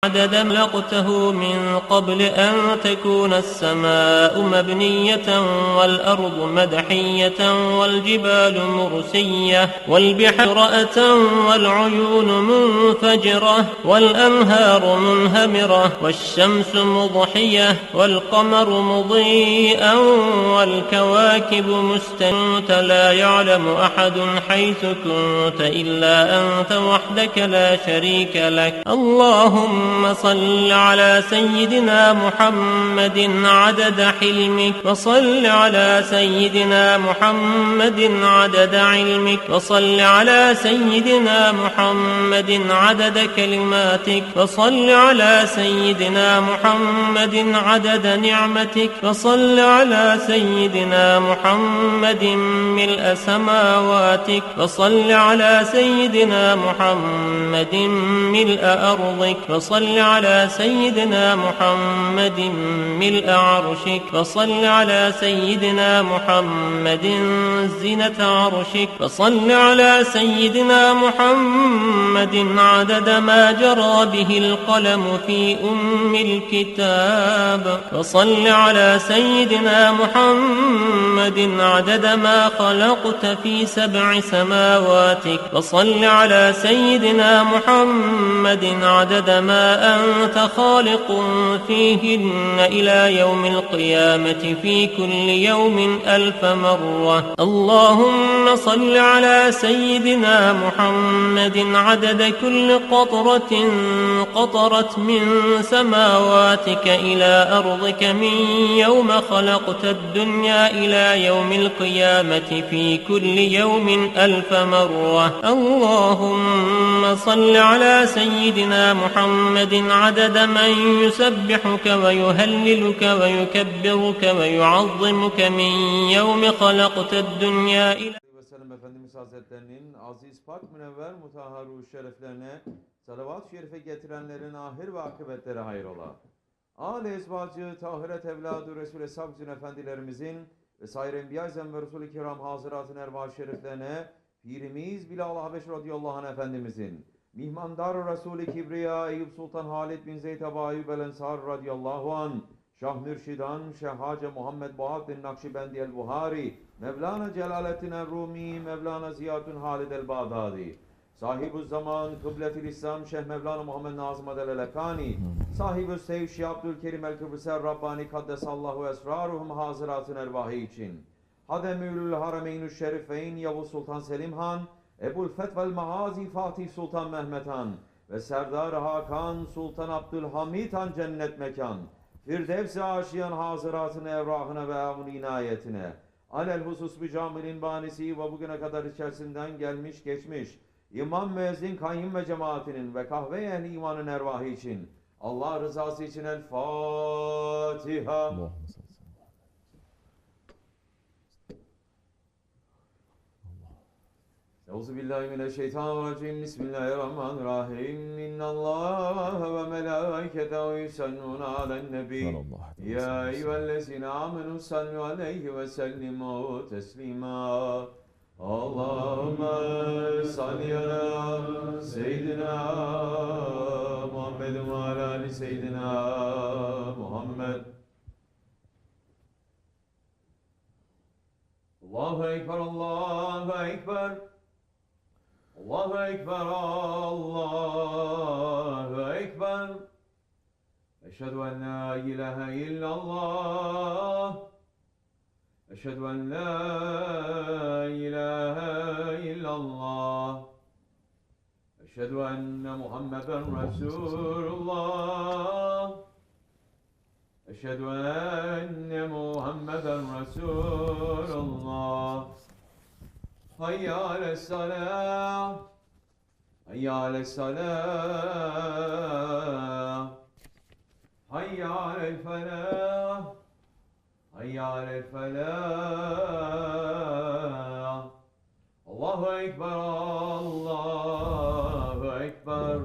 عدد ما خلقته من قبل أن تكون السماء مبنية والأرض مدحية والجبال مرسية والبحر رأة والعيون منفجرة والأنهار منهمرة والشمس مضحية والقمر مضيئا والكواكب مستنيرة لا يعلم أحد حيث كنت إلا أنت وحدك لا شريك لك. اللهم صل على سيدنا محمد عدد حلمك وصل على سيدنا محمد عدد علمك وصل على سيدنا محمد عدد كلماتك وصل على سيدنا محمد عدد نعمتك وصل على سيدنا محمد ملء سماواتك وصل على سيدنا محمد ملء أرضك وصل على سيدنا محمد ملء عرشك وصل على سيدنا محمد زينة عرشك وصل على سيدنا محمد عدد ما جرى به القلم في أم الكتاب وصل على سيدنا محمد عدد ما خلقت في 7 سماواتك وصل على سيدنا محمد عدد ما أنت خالق فيهن إلى يوم القيامة في كل يوم 1000 مرة. اللهم صل على سيدنا محمد عدد كل قطرة قطرت من سماواتك إلى أرضك من يوم خلقت الدنيا إلى يوم القيامة في كل يوم 1000 مرة. اللهم صل على سيدنا محمد عدد من يسبحك ويهللك ويكبرك ويعظمك من يوم خلقت الدنيا إلى Efendimiz Hazretlerinin aziz, pak, münevver, mutahharu şereflerine salavat-ı şerife getirenlerin ahir ve akıbetleri hayrola. Âl-i ezvacı, tahiret evladı Resul-i Sabzün efendilerimizin ve sair enbiya-i zem ve Resul-i kiram hazıratın ervah şeriflerine Pirimiz Bilal Habeş radıyallahu anh efendimizin mihmandar Resul-i Kibriya Eyüp Sultan Halid bin Zeyd Ebu Ayyub el-Ensar radıyallahu anh Şah Mürşidan Şehhace Muhammed Bahattin Nakşibendi el-Buhari Mevlana Celaleddin el-Rumi Mevlana Ziyadun Halid el-Bağdadi Sahib-ü Zaman Kıblet-i İslam Şeyh Mevlana Muhammed Nazım el-Lekani Sahib-ü Seyf Şeyh Abdülkerim el-Kıbrıser Rabbani Kaddesallahu Esraruhum Hazıratın ervahı için Hademülül Harameynü Şerifeyn Yavuz Sultan Selim Han Ebul Fetvel Mahazi Fatih Sultan Mehmet Han ve Serdar Hakan Sultan Abdülhamid Han cennet mekan Firdevs-i Aşiyan hazıratın evrahına ve amun inayetine alel husus bir caminin banisi ve bugüne kadar içerisinden gelmiş geçmiş İmam müezzin kayyum ve cemaatinin ve kahve ehli imanın ervahı için Allah rızası için el Fatiha. Euzubillahimineşşeytanirracim. Bismillahirrahmanirrahim. İnnallâhe ve melâiketehu yusallûne alen-nebî. Ya eyyühellezîne âmenû sallu aleyhi ve sellimû teslîmâ. Allahümme salli ala seyyidina Muhammedin ve ala ali seyyidina Muhammed. Allahu Ekber, Allahu Ekber. Allahu Ekber, Allahu Ekber. Eşhedü en la ilahe illallah. Eşhedü en la ilahe illallah. Eşhedü enne Muhammeden Resulullah. Eşhedü enne Muhammeden Resulullah. Hayya ale's-salâh. Hayya ale's-salâh. Hayya alel-felâh. Hayya alel-felâh. Allahu Ekber, Allahu Ekber.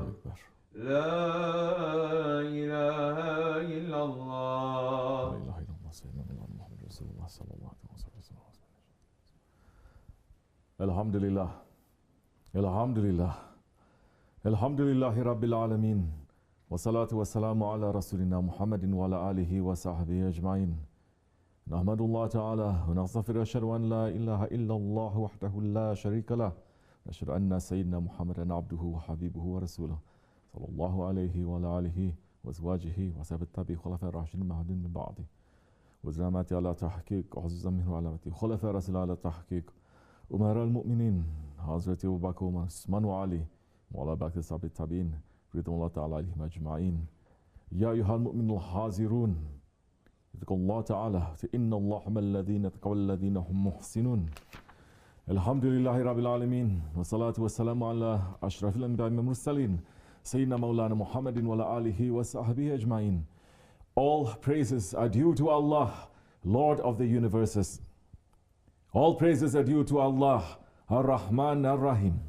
La ilahe illallah. La ilahe illallah. Seyyidina Muhammed Resulullah sallallahu aleyhi ve sellem. Elhamdülillah. Elhamdülillah. Elhamdülillahi Rabbil alemin. والصلاة والسلام على رسولنا محمد وعلى آله وصحبه أجمعين. نحمد الله تعالى ونستغفر ونشهد أن لا إله إلا الله وحده لا شريك له نشهد أن سيدنا محمدا عبده وحبيبه ورسوله صلى الله عليه وعلى آله وأزواجه وصحبه التابعين خلفاء الراشدين المهديين من بعده وزعامات على تحقيق وعزوزا منه علامته خلفاء رسول على تحقيق أمراء المؤمنين حضرة أبو بكر وعثمان وعلي وعلى بقية صحابة التابعين رضوان الله تعالى عليهم أجمعين. يا أيها المؤمنون الحاذرون اتقوا الله تعالى إن الله مع الذين اتقوا الذين هم محسنون. الحمد لله رب العالمين والصلاة والسلام على أشرف الأنبياء والمرسلين سيدنا مولانا محمد وعلى آله وصحبه أجمعين. All praises are due to Allah, Lord of the universes. All praises are due to Allah, Ar-Rahman Ar-Rahim.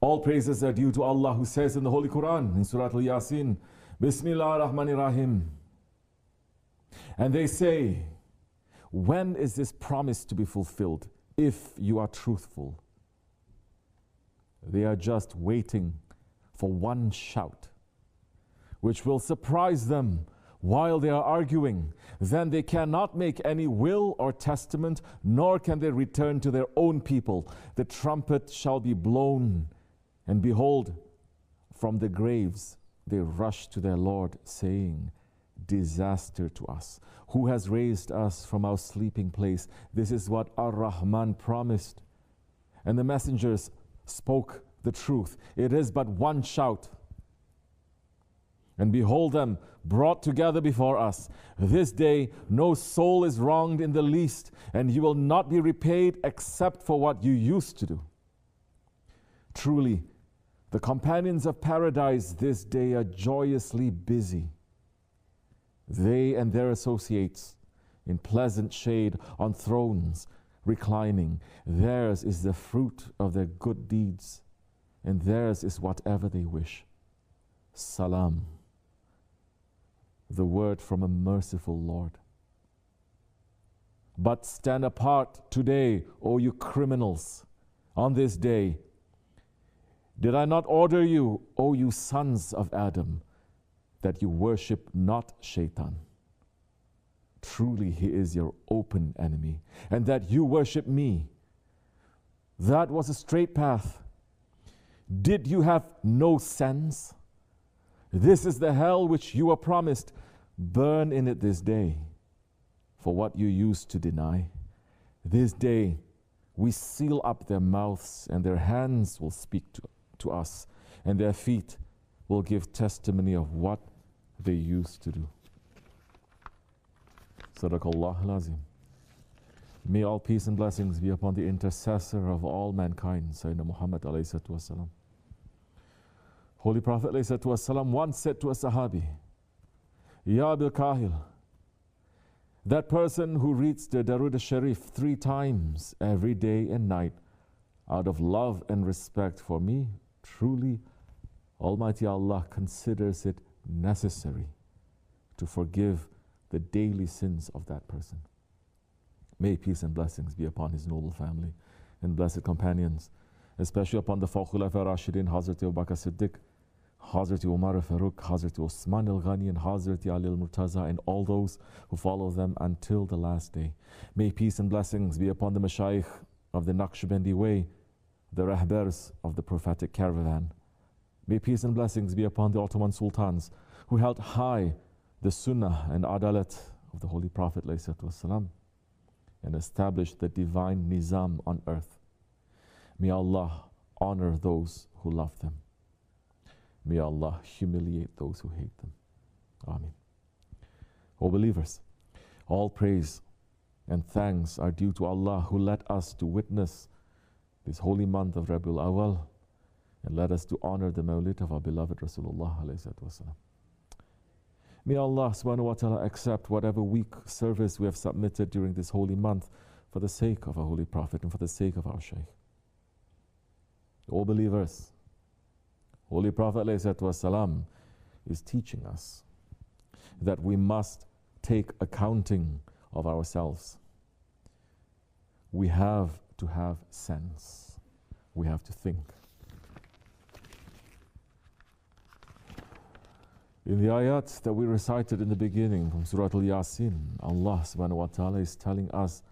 All praises are due to Allah who says in the Holy Quran, in Surah Al-Yasin, Bismillah ar-Rahman ar-Rahim. And they say, when is this promise to be fulfilled if you are truthful? They are just waiting for one shout, which will surprise them while they are arguing. Then they cannot make any will or testament, nor can they return to their own people. The trumpet shall be blown, and behold, from the graves they rush to their Lord, saying, disaster to us. Who has raised us from our sleeping place? This is what Ar-Rahman promised. And the messengers spoke the truth. It is but one shout. And behold them brought together before us. This day no soul is wronged in the least, and you will not be repaid except for what you used to do. Truly, the companions of paradise this day are joyously busy. They and their associates in pleasant shade on thrones reclining. Theirs is the fruit of their good deeds, and theirs is whatever they wish. Salam, the word from a merciful Lord. But stand apart today, O you criminals, on this day. Did I not order you, O you sons of Adam, that you worship not Shaitan? Truly he is your open enemy, and that you worship me. That was a straight path. Did you have no sense? This is the hell which you were promised. Burn in it this day for what you used to deny. This day we seal up their mouths, and their hands will speak to us, and their feet will give testimony of what they used to do. Sadaqallah al-Azim. May all peace and blessings be upon the intercessor of all mankind, Sayyidina Muhammad alayhi salatu wasalam. Holy Prophet alayhi salatu wasalam once said to a Sahabi, Ya Abil Kahil, that person who reads the Darud al-Sharif 3 times every day and night out of love and respect for me, truly Almighty Allah considers it necessary to forgive the daily sins of that person. May peace and blessings be upon his noble family and blessed companions, especially upon the four Khulafa Rashidin, Hazrat Abu Bakr Siddiq, Hazrat Umar Farooq, Hazrat Osman al-Ghani, and Hazrat Ali al-Murtaza, and all those who follow them until the last day. May peace and blessings be upon the Mashayikh of the Naqshbandi way, the Rahbars of the prophetic caravan. May peace and blessings be upon the Ottoman Sultans who held high the Sunnah and Adalat of the Holy Prophet ﷺ and established the divine Nizam on earth. May Allah honor those who love them. May Allah humiliate those who hate them. Ameen. O believers, all praise and thanks are due to Allah who led us to witness this holy month of Rabiul Awal and led us to honor the Mawlid of our beloved Rasulullah alayhi salatu wasalam. May Allah subhanahu wa ta'ala accept whatever weak service we have submitted during this holy month for the sake of our Holy Prophet and for the sake of our Shaykh. All believers, Holy Prophet ﷺ is teaching us that we must take accounting of ourselves. We have to have sense. We have to think. In the ayat that we recited in the beginning from Surah Al-Yasin, Allah subhanahu wa ta'ala is telling us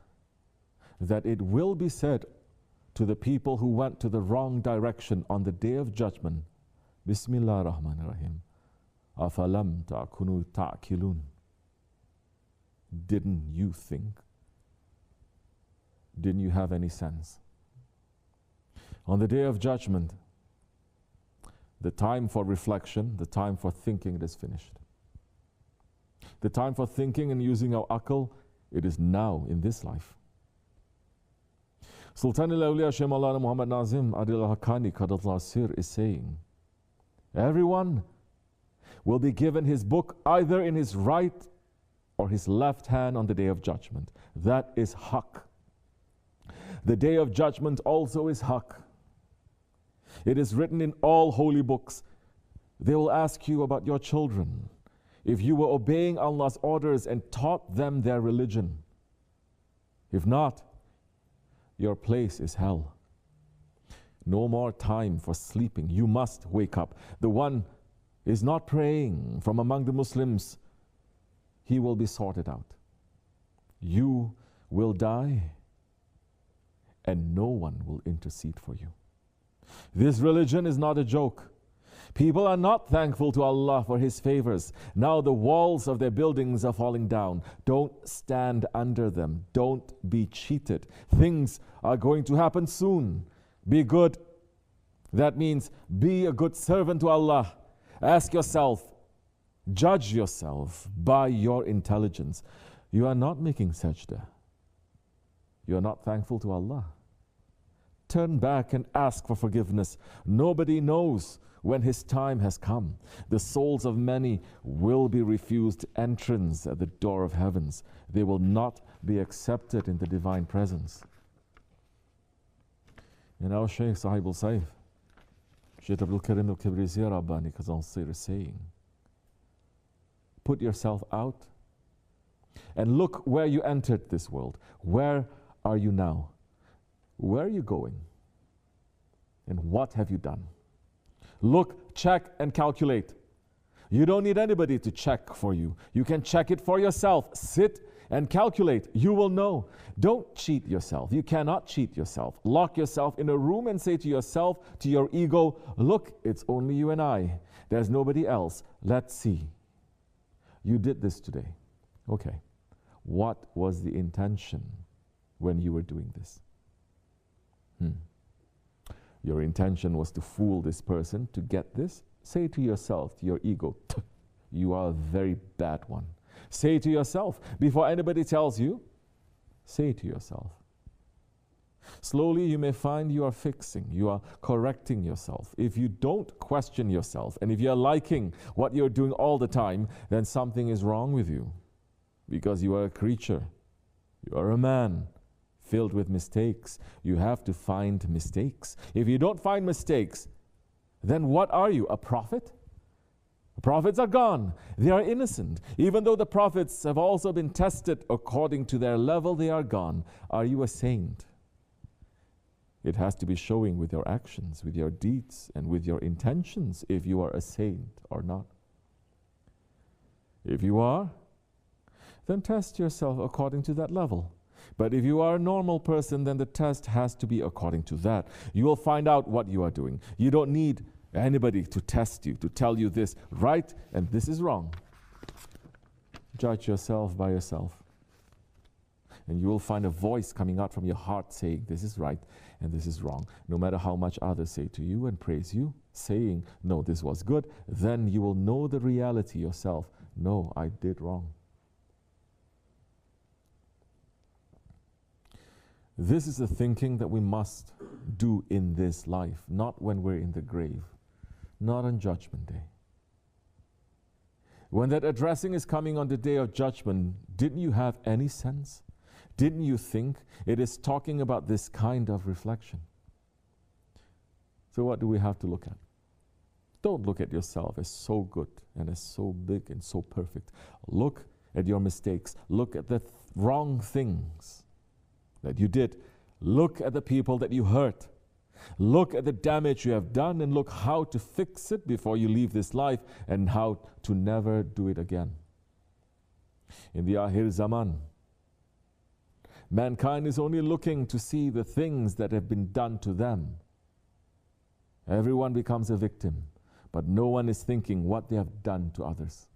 that it will be said to the people who went to the wrong direction on the day of judgment, Bismillah ar-Rahman ar-Rahim, Afalam ta'kunu ta'kilun. Didn't you think? Didn't you have any sense? On the day of judgment, the time for reflection, the time for thinking, it is finished. The time for thinking and using our akal, it is now in this life. Sultan al-Awliya Shaykh Maulana Muhammad Nazim Adil al-Haqqani Qaddatullah Sir is saying, everyone will be given his book either in his right or his left hand on the day of judgment. That is haqq. The day of judgment also is haqq. It is written in all holy books. They will ask you about your children, if you were obeying Allah's orders and taught them their religion. If not, your place is hell. No more time for sleeping. You must wake up. The one is not praying from among the Muslims, he will be sorted out. You will die, and no one will intercede for you. This religion is not a joke. People are not thankful to Allah for His favors. Now the walls of their buildings are falling down. Don't stand under them. Don't be cheated. Things are going to happen soon. Be good. That means be a good servant to Allah. Ask yourself, judge yourself by your intelligence. You are not making sajda. You are not thankful to Allah. Turn back and ask for forgiveness. Nobody knows when his time has come. The souls of many will be refused entrance at the door of heavens. They will not be accepted in the divine presence. And our Shaykh Sahib al-Saif, Shaykh Abdul Karim al-Kibriziyya Rabbani Kazal is saying, put yourself out and look where you entered this world. Where are you now? Where are you going? And what have you done? Look, check, and calculate. You don't need anybody to check for you. You can check it for yourself. Sit and calculate. You will know. Don't cheat yourself. You cannot cheat yourself. Lock yourself in a room and say to yourself, to your ego, look, it's only you and I. There's nobody else. Let's see. You did this today. Okay. What was the intention when you were doing this? Your intention was to fool this person to get this. Say to yourself, to your ego, you are a very bad one. Say to yourself, before anybody tells you, say to yourself. Slowly you may find you are fixing, you are correcting yourself. If you don't question yourself, and if you're liking what you're doing all the time, then something is wrong with you. Because you are a creature, you are a man, filled with mistakes. You have to find mistakes. If you don't find mistakes, then what are you, a prophet? The prophets are gone. They are innocent. Even though the prophets have also been tested according to their level, they are gone. Are you a saint? It has to be showing with your actions, with your deeds, and with your intentions if you are a saint or not. If you are, then test yourself according to that level. But if you are a normal person, then the test has to be according to that. You will find out what you are doing. You don't need anybody to test you, to tell you this right and this is wrong. Judge yourself by yourself. And you will find a voice coming out from your heart saying this is right and this is wrong. No matter how much others say to you and praise you, saying, no, this was good, then you will know the reality yourself. No, I did wrong. This is the thinking that we must do in this life, not when we're in the grave, not on Judgment Day. When that addressing is coming on the day of judgment, didn't you have any sense? Didn't you think it is talking about this kind of reflection? So what do we have to look at? Don't look at yourself as so good and as so big and so perfect. Look at your mistakes. Look at the wrong things that you did. Look at the people that you hurt. Look at the damage you have done and look how to fix it before you leave this life and how to never do it again. In the Akhir Zaman, mankind is only looking to see the things that have been done to them. Everyone becomes a victim, but no one is thinking what they have done to others.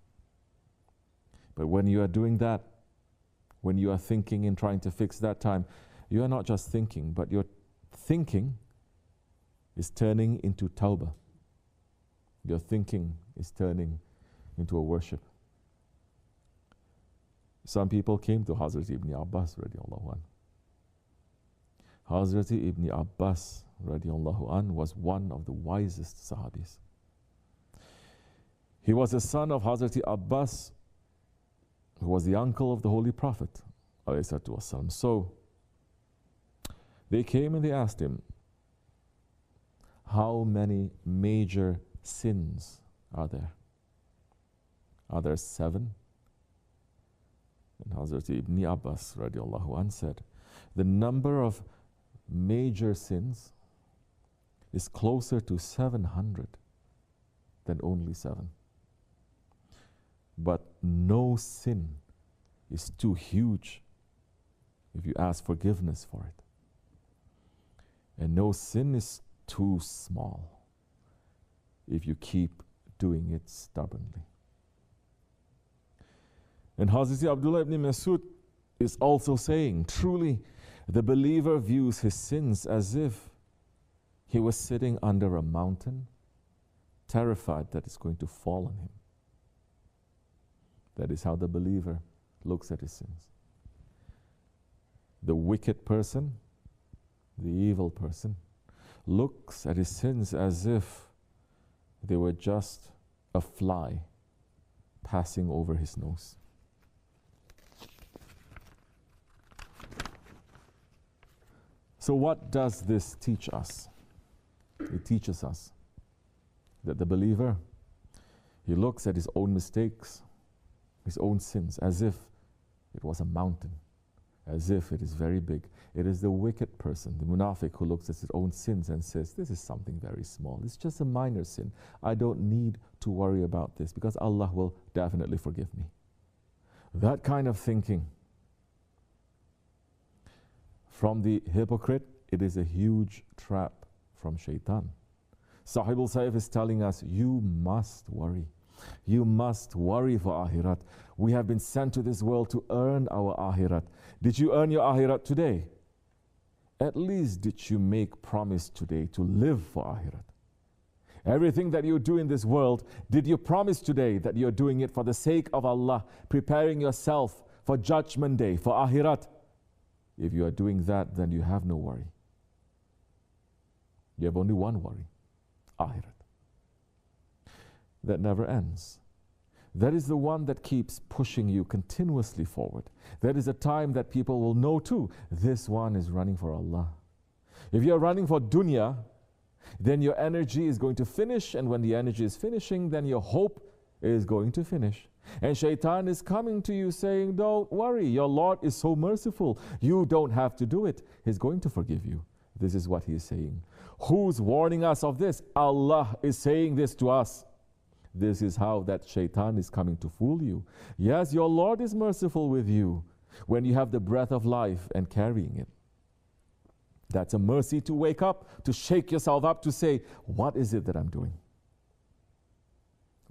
But when you are doing that, when you are thinking and trying to fix that time, you are not just thinking, but your thinking is turning into tawbah. Your thinking is turning into a worship. Some people came to Hazrat Ibn Abbas radiallahu anh. Hazrat Ibn Abbas radiallahu anh was one of the wisest Sahabis. He was the son of Hazrat Abbas, who was the uncle of the Holy Prophet alayhi salatu wasalam. So they came and they asked him, how many major sins are there? Are there 7? And Hazrat Ibn Abbas radiallahu anh said, the number of major sins is closer to 700 than only 7. But no sin is too huge if you ask forgiveness for it. And no sin is too small if you keep doing it stubbornly. And Hazrat Abdullah ibn Masud is also saying, truly, the believer views his sins as if he was sitting under a mountain, terrified that it's going to fall on him. That is how the believer looks at his sins. The wicked person, the evil person, looks at his sins as if they were just a fly passing over his nose. So what does this teach us? It teaches us that the believer, he looks at his own mistakes, his own sins, as if it was a mountain, as if it is very big. It is the wicked person, the munafiq, who looks at his own sins and says, this is something very small. It's just a minor sin. I don't need to worry about this because Allah will definitely forgive me. That kind of thinking from the hypocrite, it is a huge trap from shaitan. Sahib al-Saif is telling us, you must worry. You must worry for akhirat. We have been sent to this world to earn our akhirat. Did you earn your akhirat today? At least did you make promise today to live for akhirat? Everything that you do in this world, did you promise today that you're doing it for the sake of Allah, preparing yourself for Judgment Day, for akhirat? If you are doing that, then you have no worry. You have only one worry, akhirat. That never ends. That is the one that keeps pushing you continuously forward. That is a time that people will know too, this one is running for Allah. If you're running for dunya, then your energy is going to finish, and when the energy is finishing, then your hope is going to finish. And shaitan is coming to you saying, don't worry, your Lord is so merciful. You don't have to do it. He's going to forgive you. This is what he is saying. Who's warning us of this? Allah is saying this to us. This is how that shaitan is coming to fool you. Yes, your Lord is merciful with you when you have the breath of life and carrying it. That's a mercy to wake up, to shake yourself up, to say, what is it that I'm doing?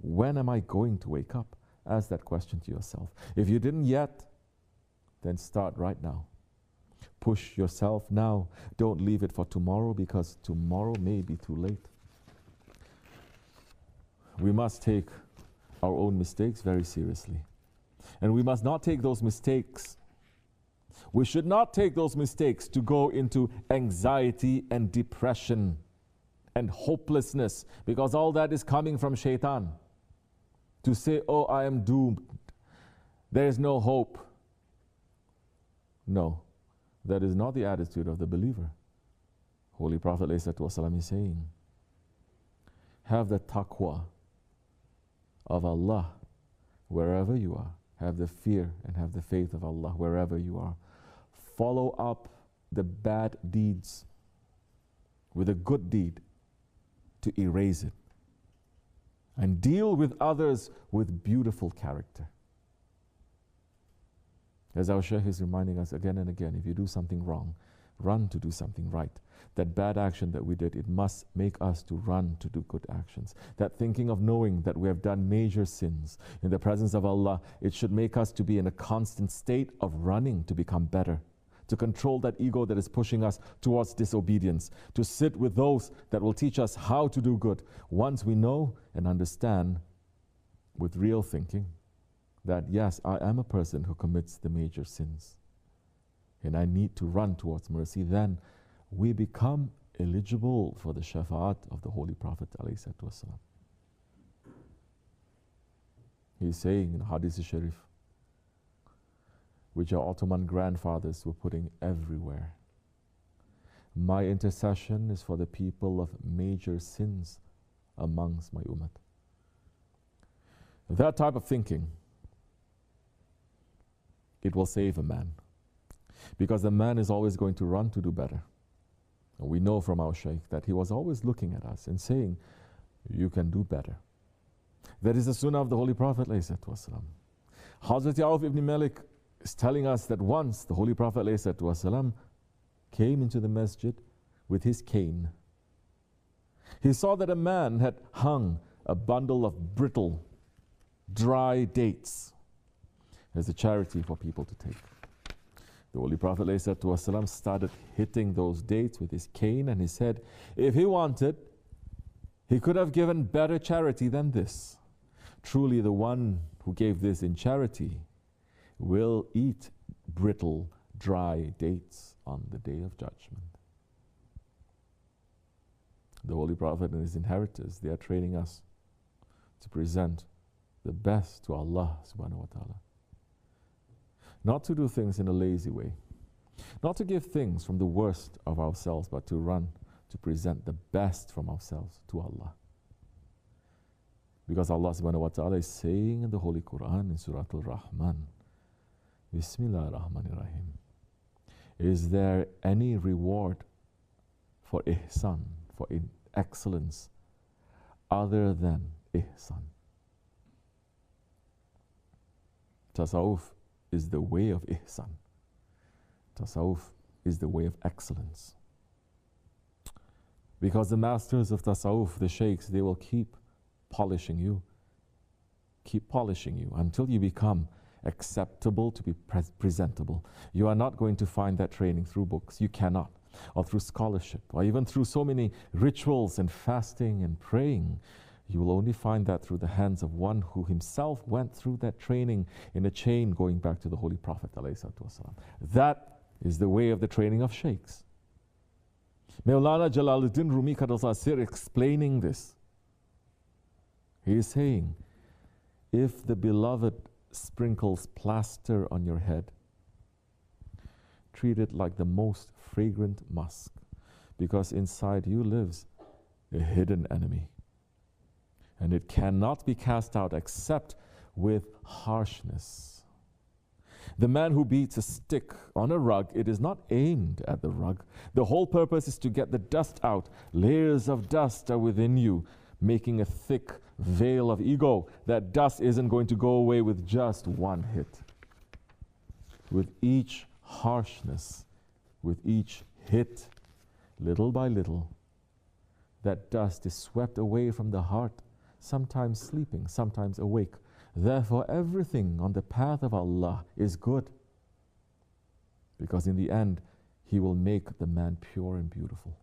When am I going to wake up? Ask that question to yourself. If you didn't yet, then start right now. Push yourself now. Don't leave it for tomorrow, because tomorrow may be too late. We must take our own mistakes very seriously. And we must not take those mistakes. We should not take those mistakes to go into anxiety and depression and hopelessness, because all that is coming from shaitan. To say, oh, I am doomed. There is no hope. No, that is not the attitude of the believer. Holy Prophet ﷺ is saying, have the taqwa of Allah wherever you are. Have the fear and have the faith of Allah wherever you are. Follow up the bad deeds with a good deed to erase it. And deal with others with beautiful character. As our Shaykh is reminding us again and again, if you do something wrong, run to do something right. That bad action that we did, it must make us to run to do good actions. That thinking of knowing that we have done major sins in the presence of Allah, it should make us to be in a constant state of running to become better, to control that ego that is pushing us towards disobedience, to sit with those that will teach us how to do good. Once we know and understand with real thinking that yes, I am a person who commits the major sins and I need to run towards mercy, then we become eligible for the shafa'at of the Holy Prophet ﷺ. He's saying in Hadith Sharif, which our Ottoman grandfathers were putting everywhere, my intercession is for the people of major sins amongst my ummah. That type of thinking, it will save a man. Because the man is always going to run to do better. And we know from our Shaykh that he was always looking at us and saying, you can do better. That is the sunnah of the Holy Prophet ﷺ. Hazrat Auf ibn Malik is telling us that once the Holy Prophet ﷺ came into the masjid with his cane. He saw that a man had hung a bundle of brittle, dry dates as a charity for people to take. The Holy Prophet ﷺ started hitting those dates with his cane, and he said, if he wanted, he could have given better charity than this. Truly the one who gave this in charity will eat brittle, dry dates on the Day of Judgment. The Holy Prophet and his inheritors, they are training us to present the best to Allah subhanahu wa ta'ala. Not to do things in a lazy way. Not to give things from the worst of ourselves, but to run to present the best from ourselves to Allah. Because Allah subhanahu wa ta'ala is saying in the Holy Quran in Surah Al-Rahman, Bismillah ar-Rahman ar-Rahim, is there any reward for ihsan, for excellence, other than ihsan? Tasawwuf is the way of ihsan. Tasawwuf is the way of excellence. Because the masters of tasawwuf, the sheikhs, they will keep polishing you until you become acceptable to be presentable. You are not going to find that training through books. You cannot. Or through scholarship, or even through so many rituals and fasting and praying. You will only find that through the hands of one who himself went through that training in a chain going back to the Holy Prophet ﷺ. That is the way of the training of sheikhs. Mawlana Jalaluddin Rumi Qadasasir explaining this. He is saying, if the beloved sprinkles plaster on your head, treat it like the most fragrant musk, because inside you lives a hidden enemy. And it cannot be cast out except with harshness. The man who beats a stick on a rug, it is not aimed at the rug. The whole purpose is to get the dust out. Layers of dust are within you, making a thick veil of ego. That dust isn't going to go away with just one hit. With each harshness, with each hit, little by little, that dust is swept away from the heart, sometimes sleeping, sometimes awake. Therefore, everything on the path of Allah is good, because in the end, He will make the man pure and beautiful.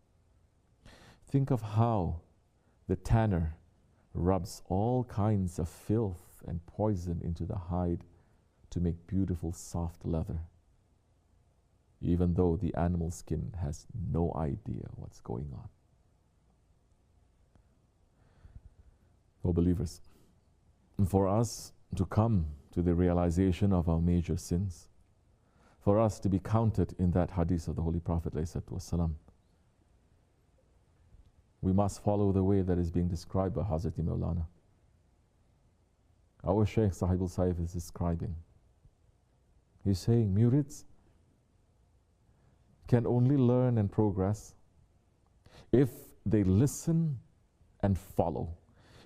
Think of how the tanner rubs all kinds of filth and poison into the hide to make beautiful soft leather, even though the animal skin has no idea what's going on. Oh believers, for us to come to the realization of our major sins, for us to be counted in that hadith of the Holy Prophet ﷺ, we must follow the way that is being described by Hazrat Maulana. Our Shaykh Sahibul Saif is describing. He's saying, murids can only learn and progress if they listen and follow.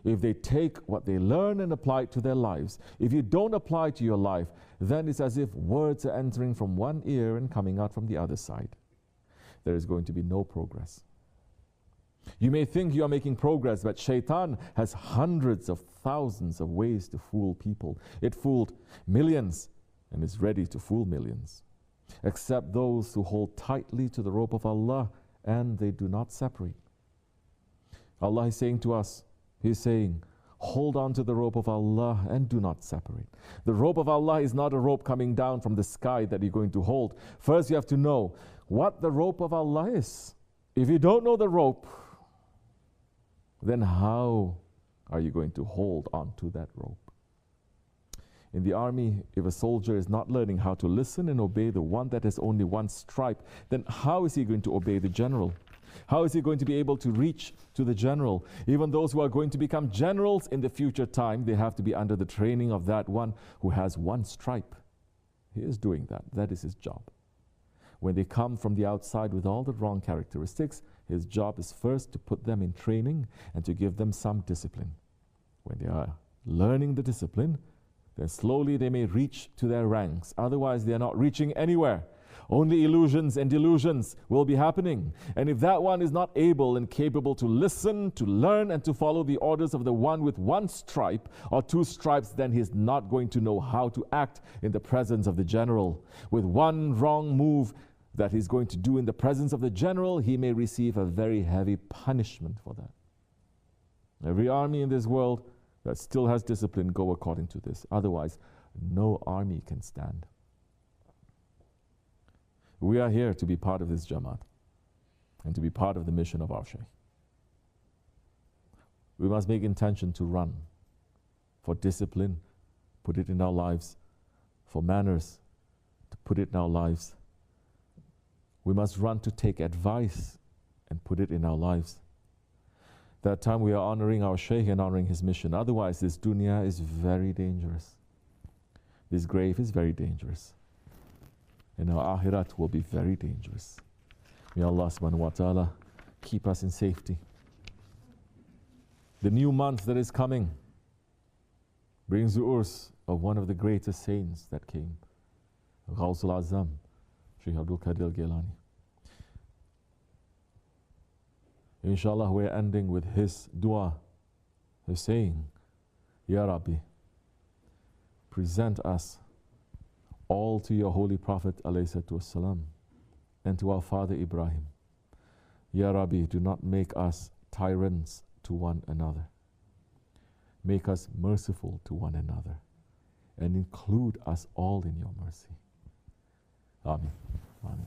If they take what they learn and apply it to their lives. If you don't apply it to your life, then it's as if words are entering from one ear and coming out from the other side. There is going to be no progress. You may think you are making progress, but Shaitan has hundreds of thousands of ways to fool people. It fooled millions and is ready to fool millions. Except those who hold tightly to the rope of Allah and they do not separate. Allah is saying to us, He is saying, hold on to the rope of Allah and do not separate. The rope of Allah is not a rope coming down from the sky that you're going to hold. First you have to know what the rope of Allah is. If you don't know the rope, then how are you going to hold on to that rope? In the army, if a soldier is not learning how to listen and obey the one that has only one stripe, then how is he going to obey the general? How is he going to be able to reach to the general? Even those who are going to become generals in the future time, they have to be under the training of that one who has one stripe. He is doing that. That is his job. When they come from the outside with all the wrong characteristics, his job is first to put them in training and to give them some discipline. When they are learning the discipline, then slowly they may reach to their ranks. Otherwise, they are not reaching anywhere. Only illusions and delusions will be happening. And if that one is not able and capable to listen, to learn, and to follow the orders of the one with one stripe or two stripes, then he is not going to know how to act in the presence of the general. With one wrong move that he's going to do in the presence of the general, he may receive a very heavy punishment for that. Every army in this world that still has discipline go according to this. Otherwise, no army can stand. We are here to be part of this Jamaat and to be part of the mission of our Shaykh. We must make intention to run for discipline, put it in our lives, for manners, to put it in our lives. We must run to take advice and put it in our lives. That time we are honoring our Shaykh and honoring his mission. Otherwise, this dunya is very dangerous. This grave is very dangerous. And our akhirat will be very dangerous. May Allah subhanahu wa ta'ala keep us in safety. The new month that is coming brings the urs of one of the greatest saints that came, Ghawsul Azam, Shaykh Abdul Qadir al-Gilani. Inshallah, we're ending with his dua, his saying, Ya Rabbi, present us all to your Holy Prophet ﷺ and to our father Ibrahim. Ya Rabbi, do not make us tyrants to one another. Make us merciful to one another and include us all in your mercy. Amen. Amen.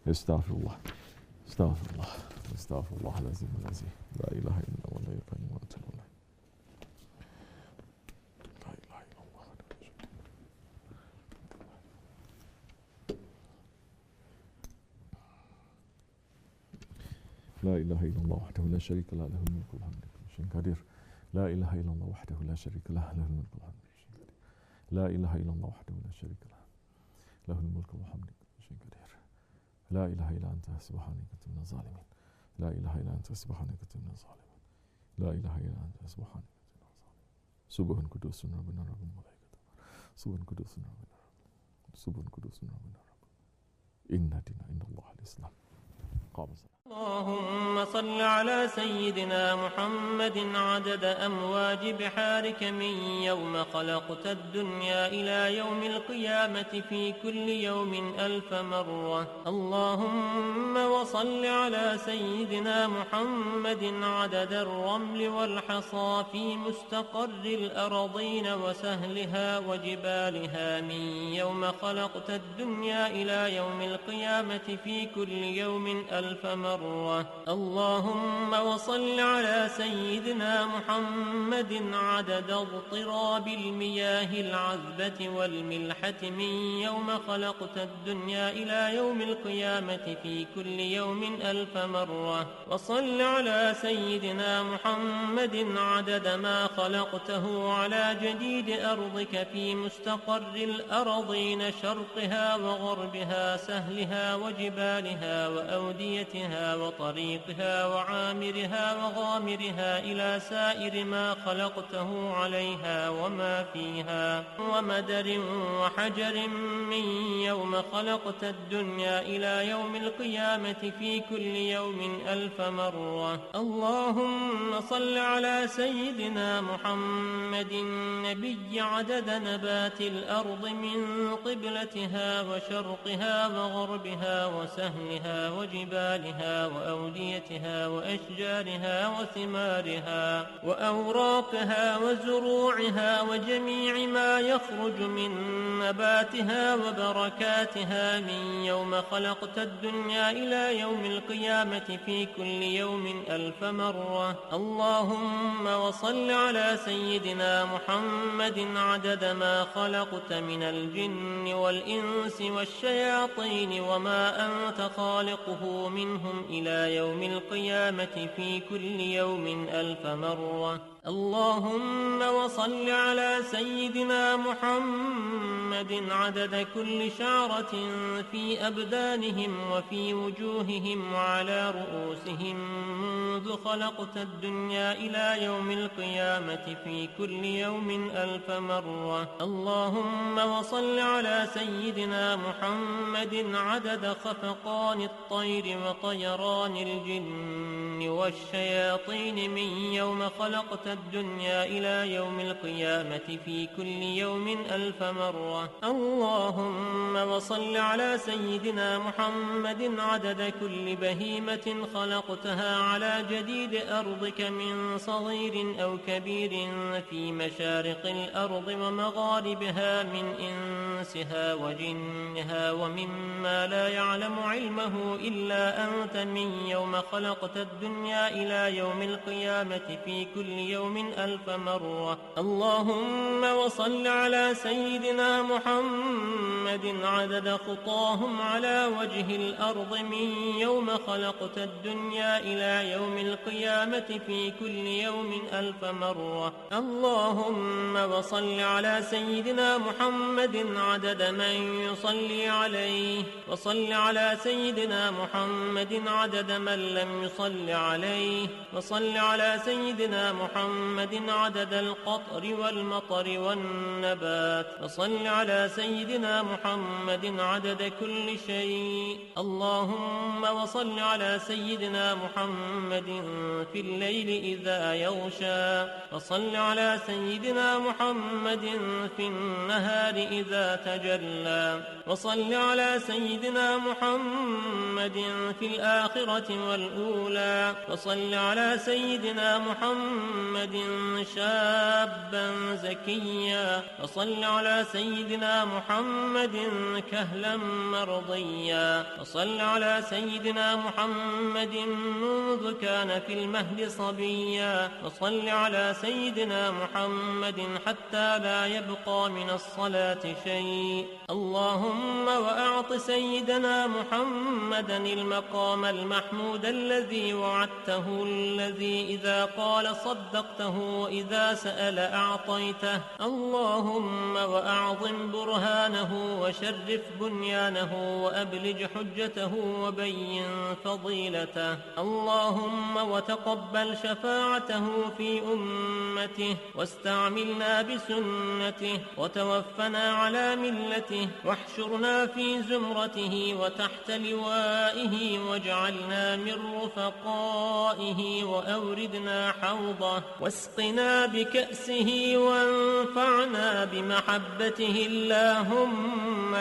Astaghfirullah. Astaghfirullah. Astaghfirullah. Lazim. La ilaha illa wa la ilaha illa wa لا إله إلا الله وحده لا شريك له له الملك والحمد كل شيء قدير لا إله إلا الله وحده لا شريك له له الملك والحمد كل شيء قدير لا إله إلا الله وحده لا شريك له له الملك والحمد كل شيء قدير لا إله إلا أنت سبحانك كنت من الظالمين لا إله إلا أنت سبحانك كنت من الظالمين لا إله إلا أنت سبحانك كنت من الظالمين سبحان قدوس ربنا رب الملائكة سبحان قدوس ربنا رب سبحان قدوس ربنا رب إن دين عند الله الإسلام قام اللهم صل على سيدنا محمد عدد أمواج بحارك من يوم خلقت الدنيا إلى يوم القيامة في كل يوم 1000 مرة. اللهم وصل على سيدنا محمد عدد الرمل والحصى في مستقر الأرضين وسهلها وجبالها من يوم خلقت الدنيا إلى يوم القيامة في كل يوم 1000 مرة. اللهم وصل على سيدنا محمد عدد اضطراب المياه العذبة والملحة من يوم خلقت الدنيا إلى يوم القيامة في كل يوم 1000 مرة. وصل على سيدنا محمد عدد ما خلقته على جديد أرضك في مستقر الأرضين شرقها وغربها سهلها وجبالها وأوديتها وسيرها وطريقها وعامرها وغامرها إلى سائر ما خلقته عليها وما فيها ومدر وحجر من يوم خلقت الدنيا إلى يوم القيامة في كل يوم 1000 مرة. اللهم صل على سيدنا محمد النبي عدد نبات الأرض من قبلتها وشرقها وغربها وسهلها وجبالها وأوديتها وأشجارها وثمارها وأوراقها وزروعها وجميع ما يخرج من نباتها وبركاتها من يوم خلقت الدنيا إلى يوم القيامة في كل يوم 1000 مرة. اللهم وصل على سيدنا محمد عدد ما خلقت من الجن والإنس والشياطين وما أنت خالقه منهم إلى يوم القيامة في كل يوم 1000 مرة. اللهم وصل على سيدنا محمد عدد كل شعرة في أبدانهم وفي وجوههم وعلى رؤوسهم منذ خلقت الدنيا إلى يوم القيامة في كل يوم 1000 مرة. اللهم وصل على سيدنا محمد عدد خفقان الطير وطيران الجن والشياطين من يوم خلقت الدنيا إلى يوم القيامة في كل يوم 1000 مرة. اللهم وصل على سيدنا محمد عدد كل بهيمة خلقتها على جديد أرضك من صغير أو كبير في مشارق الأرض ومغاربها من إنسها وجنها ومما لا يعلم علمه إلا أنت من يوم خلقت الدنيا إلى يوم القيامة في كل يوم 1000 مرة. اللهم وصل على سيدنا محمد عدد خطاهم على وجه الأرض من يوم خلقت الدنيا إلى يوم القيامة في كل يوم 1000 مرة. اللهم وصل على سيدنا محمد عدد من يصلي عليه وصل على سيدنا محمد عدد من لم يصل عليه وصل على سيدنا محمد عدد القطر والمطر والنبات وصل على سيدنا محمد عدد كل شيء. اللهم وصل على سيدنا محمد في الليل إذا يغشى وصل على سيدنا محمد في النهار إذا تجلى وصل على سيدنا محمد في الآخرة والأولى وصل على سيدنا محمد شابا زكيا وصل على سيدنا محمد كهلا مرضيا وصل على سيدنا محمد منذ كان في المهد صبيا وصل على سيدنا محمد حتى لا يبقى من الصلاة شيء. اللهم وأعط سيدنا محمدا المقام المحمود الذي وعدته الذي إذا قال صدقته وإذا سأل أعطيته. اللهم وأعظم برهانه وشرف بنيانه وأبلج حجته وبين فضيلته. اللهم وتقبل شفاعته في أمته واستعملنا بسنته وتوفنا على ملته واحشرنا في زمرته وتحت لوائه واجعلنا من رفقائه وأوردنا حوضه واسقنا بكأسه وانفعنا بمحبته اللهم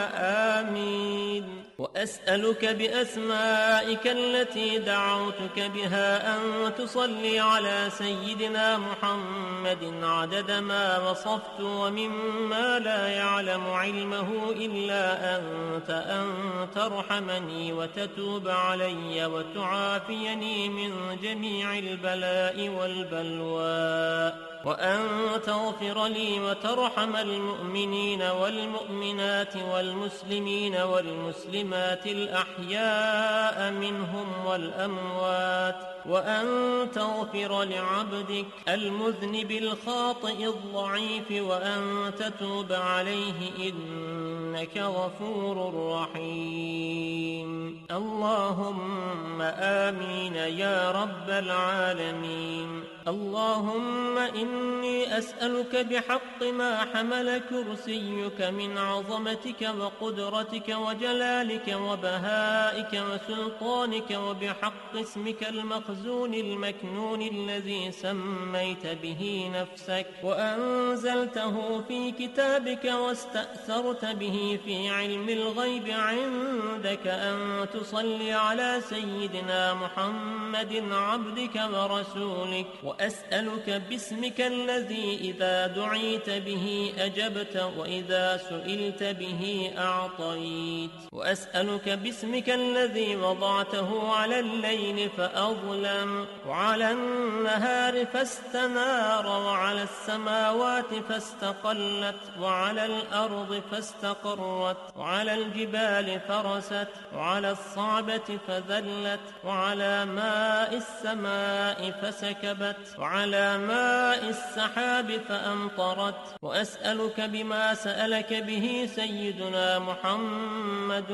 آمين. وأسألك بأسمائك التي دعوتك بها أن تصلي على سيدنا محمد عدد ما وصفت ومما لا يعلم علمه إلا أنت أن ترحمني وتتوب علي وتعافيني من جميع البلاء والبلواء وأن تغفر لي وترحم المؤمنين والمؤمنات والمسلمين والمسلمات الأحياء منهم والأموات، وأن تغفر لعبدك المذنب الخاطئ الضعيف، وأن تتوب عليه إنك غفور رحيم. اللهم آمين يا رب العالمين. اللهم إني أسألك بحق ما حمل كرسيك من عظمتك وقدرتك وجلالك وبهائك وسلطانك، وبحق اسمك المخزون المكنون الذي سميت به نفسك وأنزلته في كتابك واستأثرت به في علم الغيب عندك، أن تصلي على سيدنا محمد عبدك ورسولك. وأسألك باسمك الذي إذا دعيت به أجبت، وإذا سئلت به أعطيت. وأسألك باسمك الذي وضعته على الليل فأظلم، وعلى النهار فاستنار، وعلى السماوات فاستقلت، وعلى الأرض فاستقرت، وعلى الجبال فرست، وعلى الصعبة فذلت، وعلى ماء السماء فسكبت، وعلى ماء السحاب فأمطرت. وأسألك بما سألك به سيدنا محمد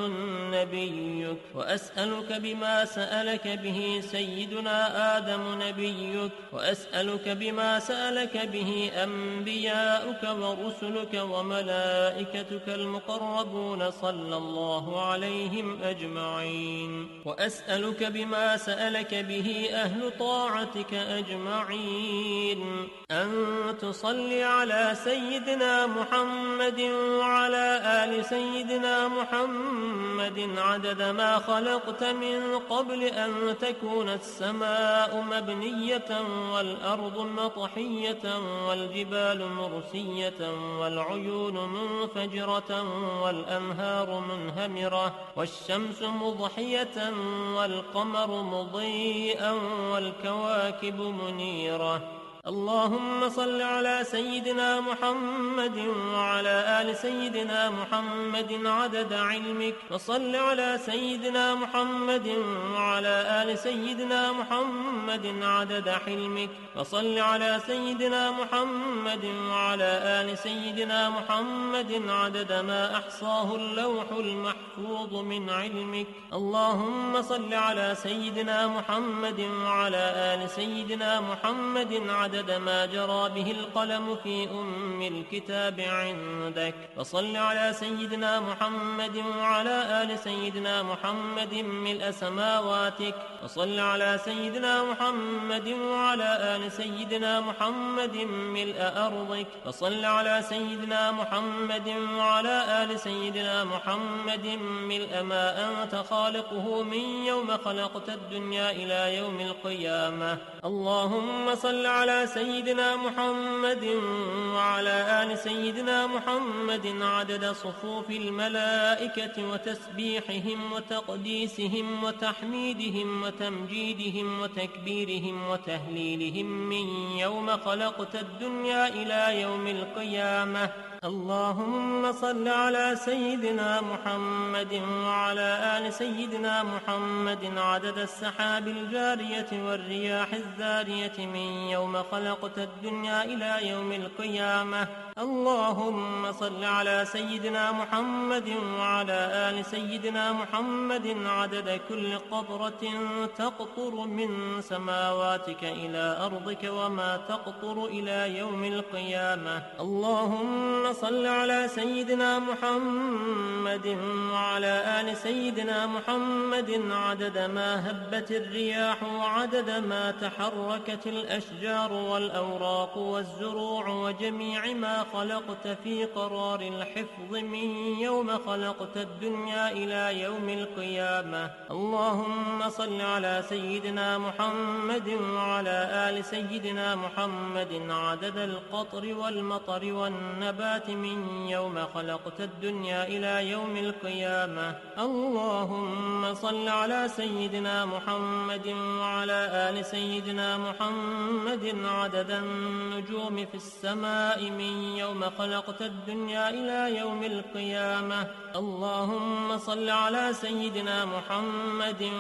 نبيك، وأسألك بما سألك به سيدنا آدم نبيك، وأسألك بما سألك به أنبياؤك ورسلك وملائكتك المقربون صلى الله عليهم أجمعين. وأسألك بما سألك به أهل طاعتك أجمعين، أن تصلي على سيدنا محمد وعلى آل سيدنا محمد عدد ما خلقت من قبل أن تكون السماء مبنية والأرض مطحية والجبال مرسية والعيون منفجرة والأنهار منهمرة والشمس مضحية والقمر مضيئا والكواكب منيرة. اللهم صل على سيدنا محمد وعلى آل سيدنا محمد عدد علمك، وصل على سيدنا محمد وعلى آل سيدنا محمد عدد حلمك، وصل على سيدنا محمد وعلى آل سيدنا محمد عدد ما أحصاه اللوح المحفوظ من علمك. اللهم صل على سيدنا محمد وعلى آل سيدنا محمد عدد ما جرى به القلم في الكتاب عندك، وصل على سيدنا محمد وعلى آل سيدنا محمد ملء سماواتك، وصل على سيدنا محمد وعلى آل سيدنا محمد ملء أرضك، وصل على سيدنا محمد وعلى آل سيدنا محمد ملء ما أنت خالقه من يوم خلقت الدنيا إلى يوم القيامة. اللهم صل على سيدنا محمد وعلى آل سيدنا محمد عدد صفوف الملائكة وتسبيحهم وتقديسهم وتحميدهم وتمجيدهم وتكبيرهم وتهليلهم من يوم خلقت الدنيا إلى يوم القيامة. اللهم صل على سيدنا محمد وعلى آل سيدنا محمد عدد السحاب الجارية والرياح الزارية من يوم خلقت الدنيا إلى يوم القيامة. اللهم صل على سيدنا محمد وعلى آل سيدنا محمد عدد كل قطرة تقطر من سماواتك إلى أرضك وما تقطر إلى يوم القيامة. اللهم صل على سيدنا محمد وعلى آل سيدنا محمد عدد ما هبت الرياح وعدد ما تحركت الأشجار والأوراق والزروع وجميع ما خلقت في قرار الحفظ من يوم خلقت الدنيا إلى يوم القيامة. اللهم صل على سيدنا محمد وعلى آل سيدنا محمد عدد القطر والمطر والنبات من يوم خلقت الدنيا إلى يوم القيامة. اللهم صل على سيدنا محمد وعلى آل سيدنا محمد عدد النجوم في السماء من يوم خلقت الدنيا إلى يوم القيامة. اللهم صل على سيدنا محمد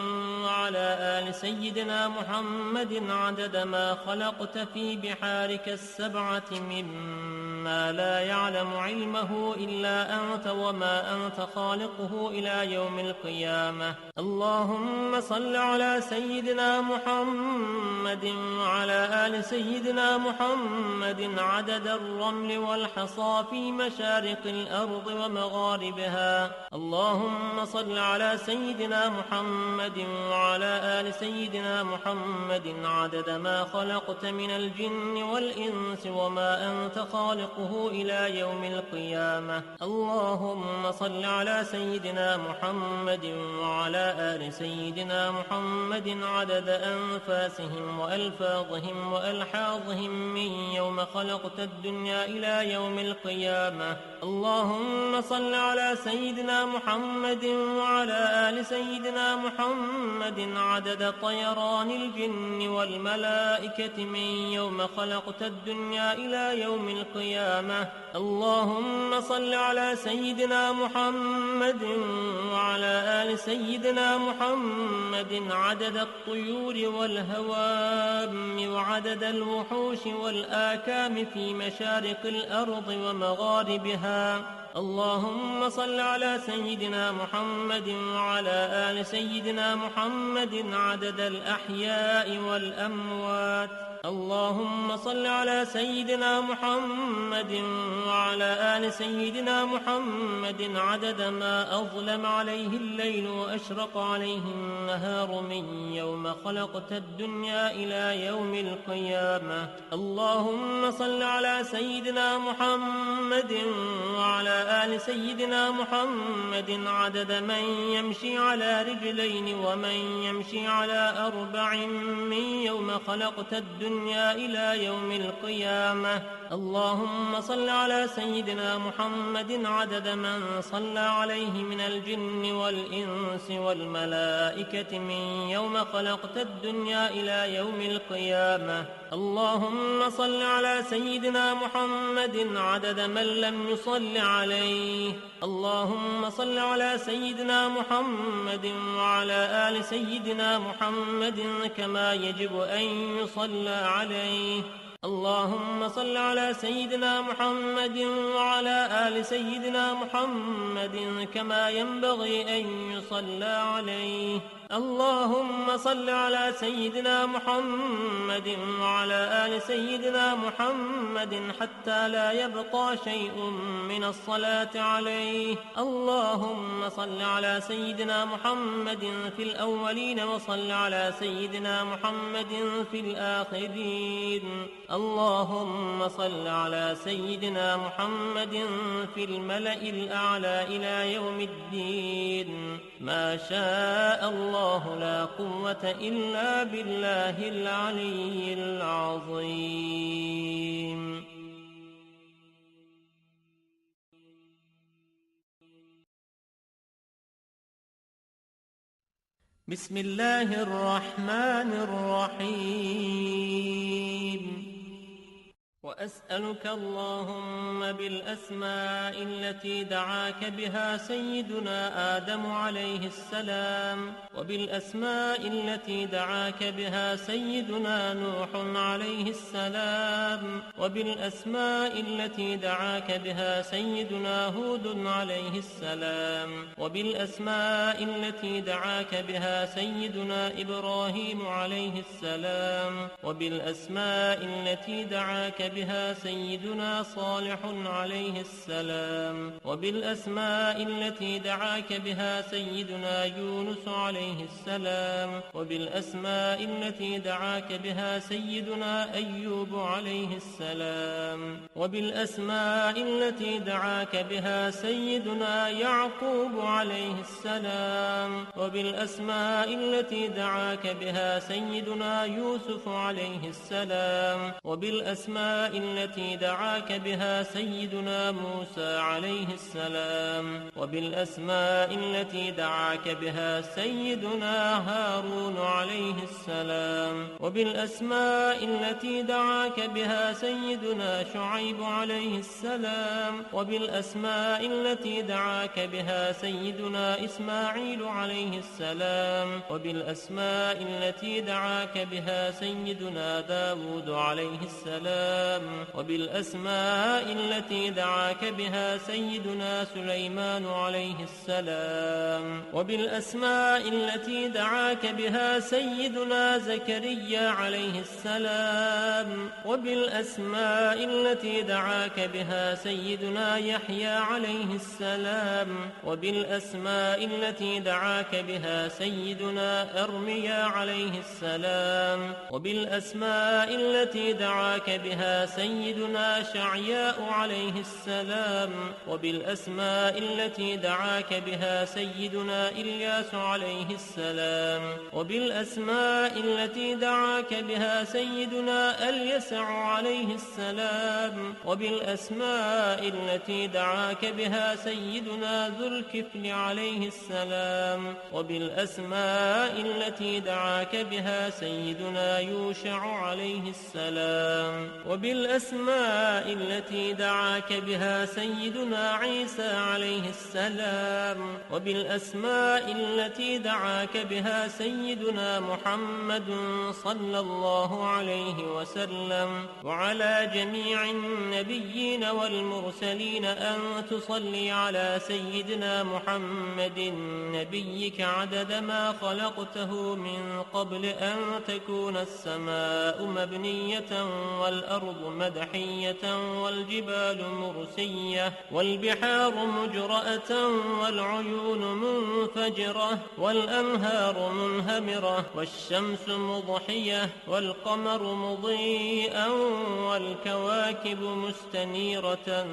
وعلى آل سيدنا محمد عدد ما خلقت في بحارك السبعة مما لا يعلم علمه إلا أنت وما أنت خالقه إلى يوم القيامة. اللهم صل على سيدنا محمد وعلى آل سيدنا محمد عدد الرمل والحصى في مشارق الأرض ومغاربها. اللهم صل على سيدنا محمد وعلى آل سيدنا محمد عدد ما خلقت من الجن والإنس وما أنت خالقه إلى يوم القيامة. اللهم صل على سيدنا محمد وعلى آل سيدنا محمد عدد أنفاسهم وألفاظهم وألحاظهم من يوم خلقت الدنيا إلى يوم القيامة. اللهم صل على سيدنا محمد وعلى آل سيدنا محمد عدد طيران الجن والملائكة من يوم خلقت الدنيا إلى يوم القيامة. اللهم صل على سيدنا محمد وعلى آل سيدنا محمد عدد الطيور والهوام وعدد الوحوش والآكام في مشارق الأرض ومغاربها. اللهم صل على سيدنا محمد وعلى آل سيدنا محمد عدد الأحياء والأموات. اللهم صل على سيدنا محمد وعلى آل سيدنا محمد عدد ما أظلم عليه الليل وأشرق عليه النهار من يوم خلقت الدنيا إلى يوم القيامة. اللهم صل على سيدنا محمد وعلى آل سيدنا محمد عدد من يمشي على رجلين ومن يمشي على أربع من يوم خلقت الدنيا إلى يوم القيامة. اللهم صل على سيدنا محمد عدد من صلى عليه من الجن والإنس والملائكة من يوم خلقت الدنيا إلى يوم القيامة. اللهم صل على سيدنا محمد عدد من لم يصل عليه. اللهم صل على سيدنا محمد وعلى آل سيدنا محمد كما يجب أن يصلى عليه. اللهم صل على سيدنا محمد وعلى آل سيدنا محمد كما ينبغي أن يصلى عليه. اللهم صل على سيدنا محمد وعلى آل سيدنا محمد حتى لا يبقى شيء من الصلاة عليه. اللهم صل على سيدنا محمد في الأولين وصل على سيدنا محمد في الآخرين. اللهم صل على سيدنا محمد في الملأ الأعلى إلى يوم الدين. ما شاء الله لا قوة إلا بالله العلي العظيم. بسم الله الرحمن الرحيم. وأسألك اللهم بالأسماء التي دعاك بها سيدنا آدم عليه السلام، وبالأسماء التي دعاك بها سيدنا نوح عليه السلام، وبالأسماء التي دعاك بها سيدنا هود عليه السلام، وبالأسماء التي دعاك بها سيدنا إبراهيم عليه السلام، وبالأسماء التي دعاك بها سيدنا صالح عليه السلام، وبالأسماء التي دعاك بها سيدنا يونس عليه السلام، وبالأسماء التي دعاك بها سيدنا أيوب عليه السلام، وبالأسماء التي دعاك بها سيدنا يعقوب عليه السلام، وبالأسماء التي دعاك بها سيدنا يوسف عليه السلام، وبالأسماء التي دعاك بها سيدنا موسى عليه السلام، وبالأسماء التي دعاك بها سيدنا هارون عليه السلام، وبالأسماء التي دعاك بها سيدنا شعيب عليه السلام، وبالأسماء التي دعاك بها سيدنا إسماعيل عليه السلام، وبالأسماء التي دعاك بها سيدنا داود عليه السلام، وبالأسماء التي دعاك بها سيدنا سليمان عليه السلام، وبالأسماء التي دعاك بها سيدنا زكريا عليه السلام، وبالأسماء التي دعاك بها سيدنا يحيى عليه السلام، وبالأسماء التي دعاك بها سيدنا أرميا عليه السلام، وبالأسماء التي دعاك بها سيدنا شعياء عليه السلام، وبالأسماء التي دعاك بها سيدنا إلياس عليه السلام، وبالأسماء التي دعاك بها سيدنا اليسع عليه السلام، وبالأسماء التي دعاك بها سيدنا ذو الكفل عليه السلام، وبالأسماء التي دعاك بها سيدنا يوشع عليه السلام، وبالأسماء التي دعاك بها سيدنا عيسى عليه السلام، وبالأسماء التي دعاك بها سيدنا محمد صلى الله عليه وسلم، وعلى جميع النبيين والمرسلين أن تصلي على سيدنا محمد نبيك عدد ما خلقته من قبل أن تكون السماء مبنية والأرض مدحية والجبال مرسية والبحار مجرأة والعيون منفجرة والأنهار منهمرة والشمس مضحية والقمر مضيئا والكواكب مستنيرة،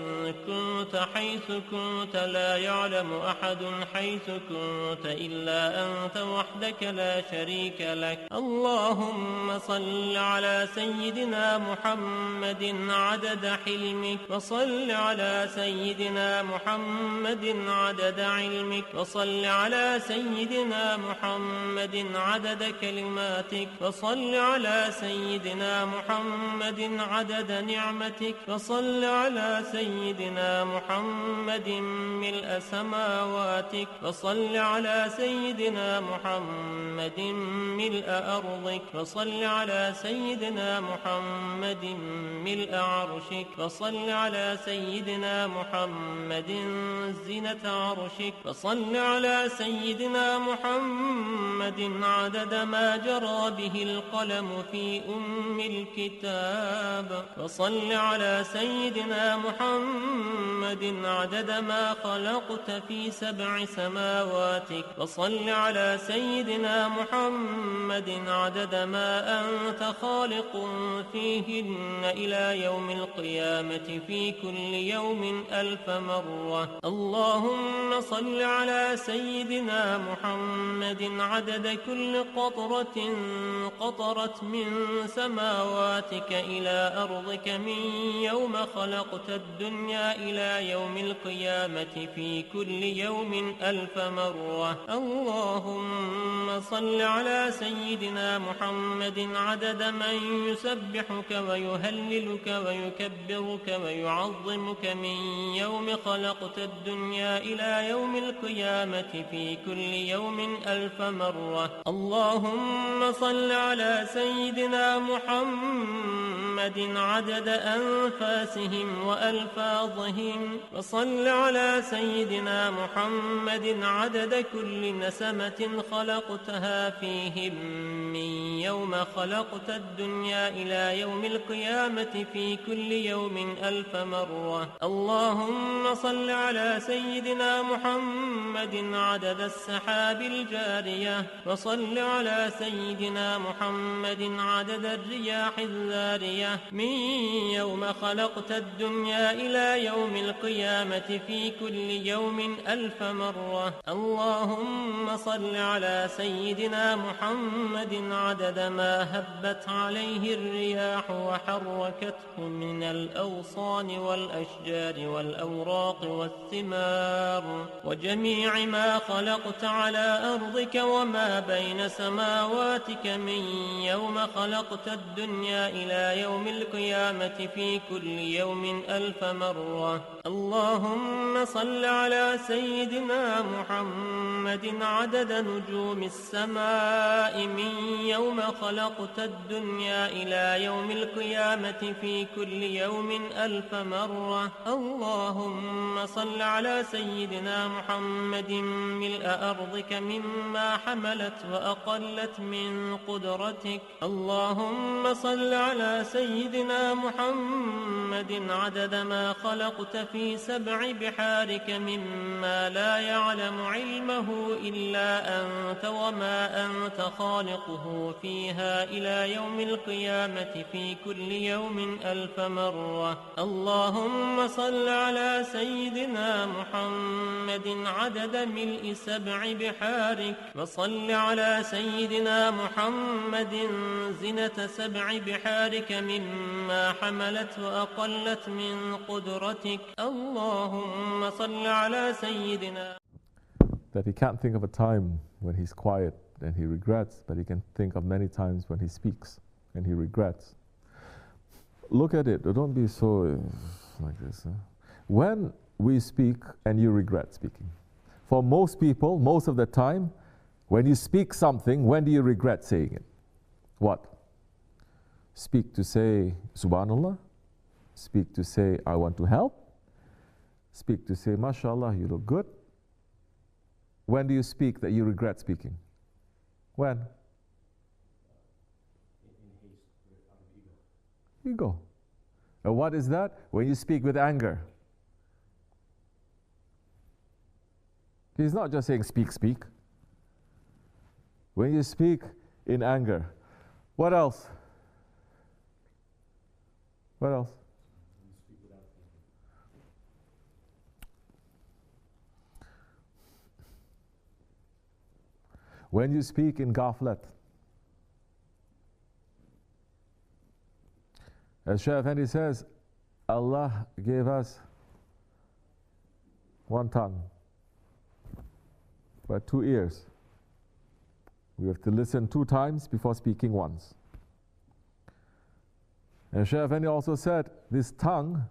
كنت حيث كنت لا يعلم أحد حيث كنت إلا أنت وحدك لا شريك لك. اللهم صل على سيدنا محمد عدد حلمك، وصل على سيدنا محمد عدد علمك، وصل على سيدنا محمد عدد كلماتك، وصل على سيدنا محمد عدد نعمتك، وصل على سيدنا محمد ملء سماواتك، وصل على سيدنا محمد ملء أرضك، وصل على سيدنا محمد ملء عرشك، وصل على سيدنا محمد زينة عرشك، وصل على سيدنا محمد عدد ما جرى به القلم في الكتاب، وصل على سيدنا محمد عدد ما خلقت في 7 سماواتك، وصل على سيدنا محمد عدد ما أنت خالق فيهن إلى يوم القيامة في كل يوم 1000 مرة. اللهم صل على سيدنا محمد عدد كل قطرة قطرت من سماواتك إلى أرضك من يوم خلقت الدنيا إلى يوم القيامة في كل يوم 1000 مرة. اللهم صل على سيدنا محمد عدد من يسبحك ويهللك ويكبرك ويعظمك من يوم خلقت الدنيا إلى يوم القيامة في كل يوم 1000 مرة. اللهم صل على سيدنا محمد عدد أنفاسهم وألفاظهم، وصل على سيدنا محمد عدد كل نسمة خلقتها فيهم من يوم خلقت الدنيا إلى يوم القيامة القيامة في كل يوم 1000 مرة. اللهم صل على سيدنا محمد عدد السحاب الجارية، وصل على سيدنا محمد عدد الرياح الذارية من يوم خلقت الدنيا إلى يوم القيامة في كل يوم 1000 مرة. اللهم صل على سيدنا محمد عدد ما هبت عليه الرياح وحركته من الأغصان والأشجار والأوراق والثمار، وجميع ما خلقت على أرضك وما بين سماواتك من يوم خلقت الدنيا إلى يوم القيامة في كل يوم 1000 مرة. اللهم صل على سيدنا محمد عدد نجوم السماء من يوم خلقت الدنيا إلى يوم القيامة في كل يوم 1000 مرة. اللهم صل على سيدنا محمد ملء أرضك مما حملت وأقلت من قدرتك. اللهم صل على سيدنا محمد عدد ما خلقت في 7 بحارك مما لا يعلم علمه إلا أنت وما أنت خالقه فيها إلى يوم القيامة في كل يوم 1000 مرة. اللهم صل على سيدنا محمد عدد ملء 7 بحارك، وصل على سيدنا محمد زنة 7 بحارك مما حملت وأقلت من قدرتك. اللهم صل على سيدنا. That he can't think of a time when he's quiet and he regrets, but he can think of many times when he speaks and he regrets. Look at it. Don't be so like this. When we speak and you regret speaking. For most people, most of the time, when you speak something, when do you regret saying it? What? Speak to say, Subhanallah. Speak to say, I want to help. Speak to say, MashaAllah, you look good. When do you speak that you regret speaking? When? Ego. And what is that? When you speak with anger. He's not just saying speak, speak. When you speak in anger. What else? What else? When you speak in ghaflat. As Shaykh Effendi says, Allah gave us one tongue, but 2 ears. We have to listen 2 times before speaking once. And Shaykh Effendi also said, this tongue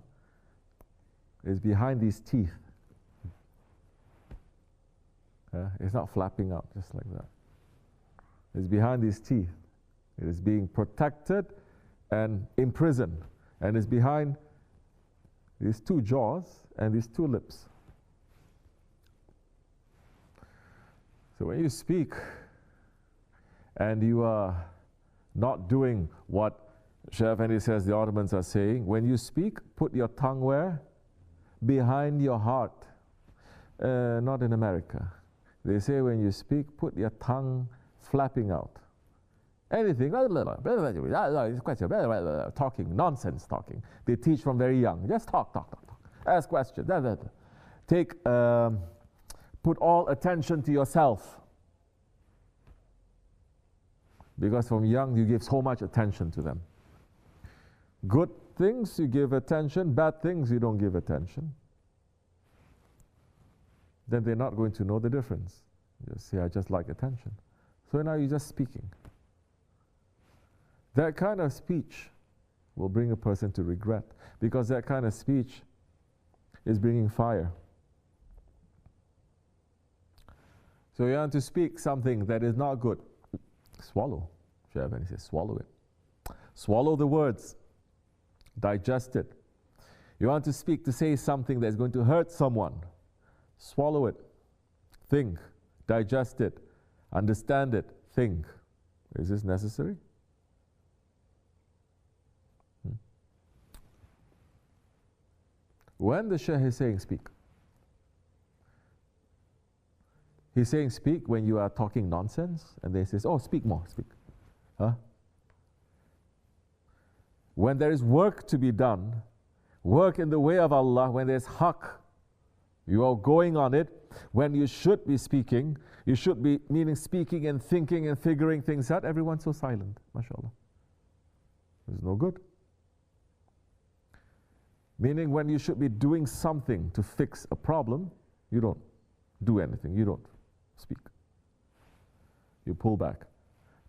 is behind these teeth. It's not flapping out just like that. It's behind these teeth. It is being protected and imprisoned. And it's behind these 2 jaws and these 2 lips. So when you speak and you are not doing what Shaykh Effendi says the Ottomans are saying, when you speak, put your tongue where? Behind your heart. Not in America. They say when you speak, put your tongue flapping out. Anything, talking, nonsense talking. They teach from very young. Just talk. Ask questions. Put all attention to yourself. Because from young you give so much attention to them. Good things you give attention, bad things you don't give attention. Then they're not going to know the difference. You say, I just like attention. So now you're just speaking. That kind of speech will bring a person to regret, because that kind of speech is bringing fire. So you want to speak something that is not good. Swallow. Shaykh Effendi says, swallow it. Swallow the words. Digest it. You want to speak to say something that's going to hurt someone. Swallow it. Think. Digest it. Understand it. Think. Is this necessary? When the Shaykh is saying speak, he's saying speak when you are talking nonsense, and they say, oh, speak more, speak. Huh? When there is work to be done, work in the way of Allah, when there's haqq, you are going on it, when you should be speaking, you should be, meaning speaking and thinking and figuring things out, everyone's so silent, mashallah. It's no good. Meaning when you should be doing something to fix a problem, you don't do anything, you don't speak. You pull back.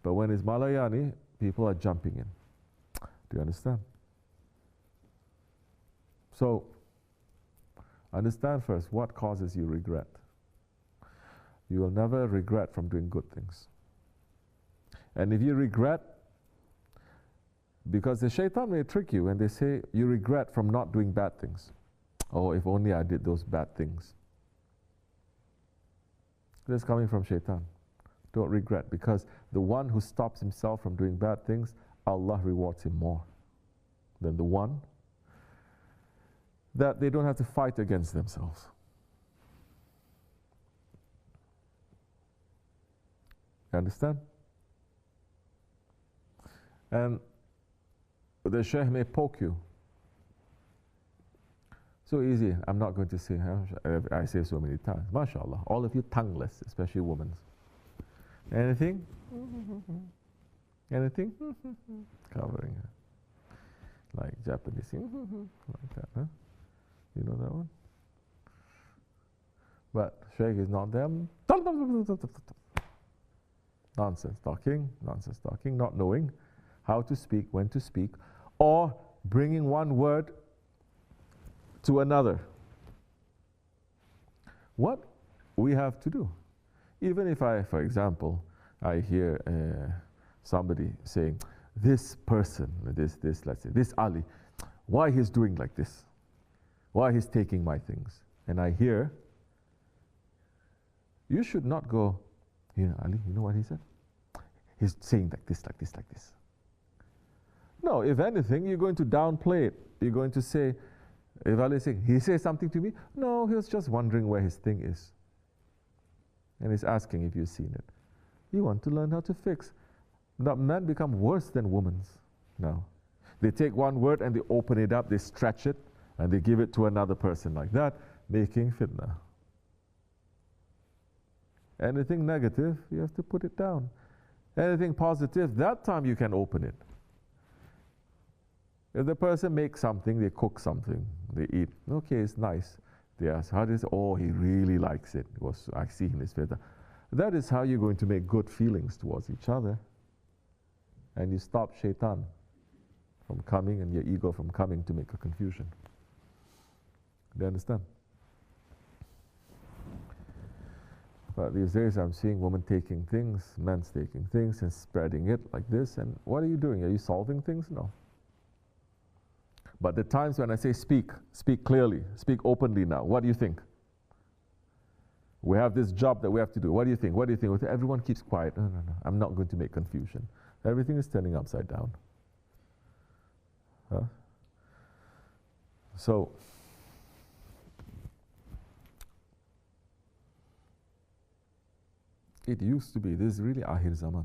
But when it's Malayani, people are jumping in. Do you understand? So, understand first what causes you regret. You will never regret from doing good things. And if you regret, because the shaitan may trick you and they say you regret from not doing bad things. Oh, if only I did those bad things. This is coming from shaitan. Don't regret, because the one who stops himself from doing bad things, Allah rewards him more than the one that they don't have to fight against themselves. You understand? And the Shaykh may poke you. So easy. I'm not going to say, I say so many times. MashaAllah. All of you tongueless, especially women. Anything? Anything? Covering. Like Japanese. Like that, huh? You know that one? But Shaykh is not them. Nonsense talking, not knowing how to speak, when to speak, or bringing one word to another. What we have to do. Even if I, for example, I hear somebody saying, this person, let's say, this Ali, why he's doing like this? Why he's taking my things? And I hear, you should not go, Ali, you know what he said? He's saying like this, like this, like this. No, if anything, you're going to downplay it. You're going to say, if Ali is saying, he says something to me? No, he was just wondering where his thing is. And he's asking if you've seen it. You want to learn how to fix. Now, men become worse than women now. They take one word and they open it up, they stretch it, and they give it to another person like that, making fitna. Anything negative, you have to put it down. Anything positive, that time you can open it. If the person makes something, they cook something, they eat, okay, it's nice. They ask, how does, oh, he really likes it. I see in his face. That is how you're going to make good feelings towards each other. And you stop shaitan from coming and your ego from coming to make a confusion. Do you understand? But these days I'm seeing women taking things, men taking things and spreading it like this. And what are you doing? Are you solving things? No. But the times when I say speak clearly, speak openly now, what do you think? We have this job that we have to do. What do you think? What do you think? Everyone keeps quiet. No, I'm not going to make confusion. Everything is turning upside down. Huh? So, it used to be, this is really Akhir Zaman.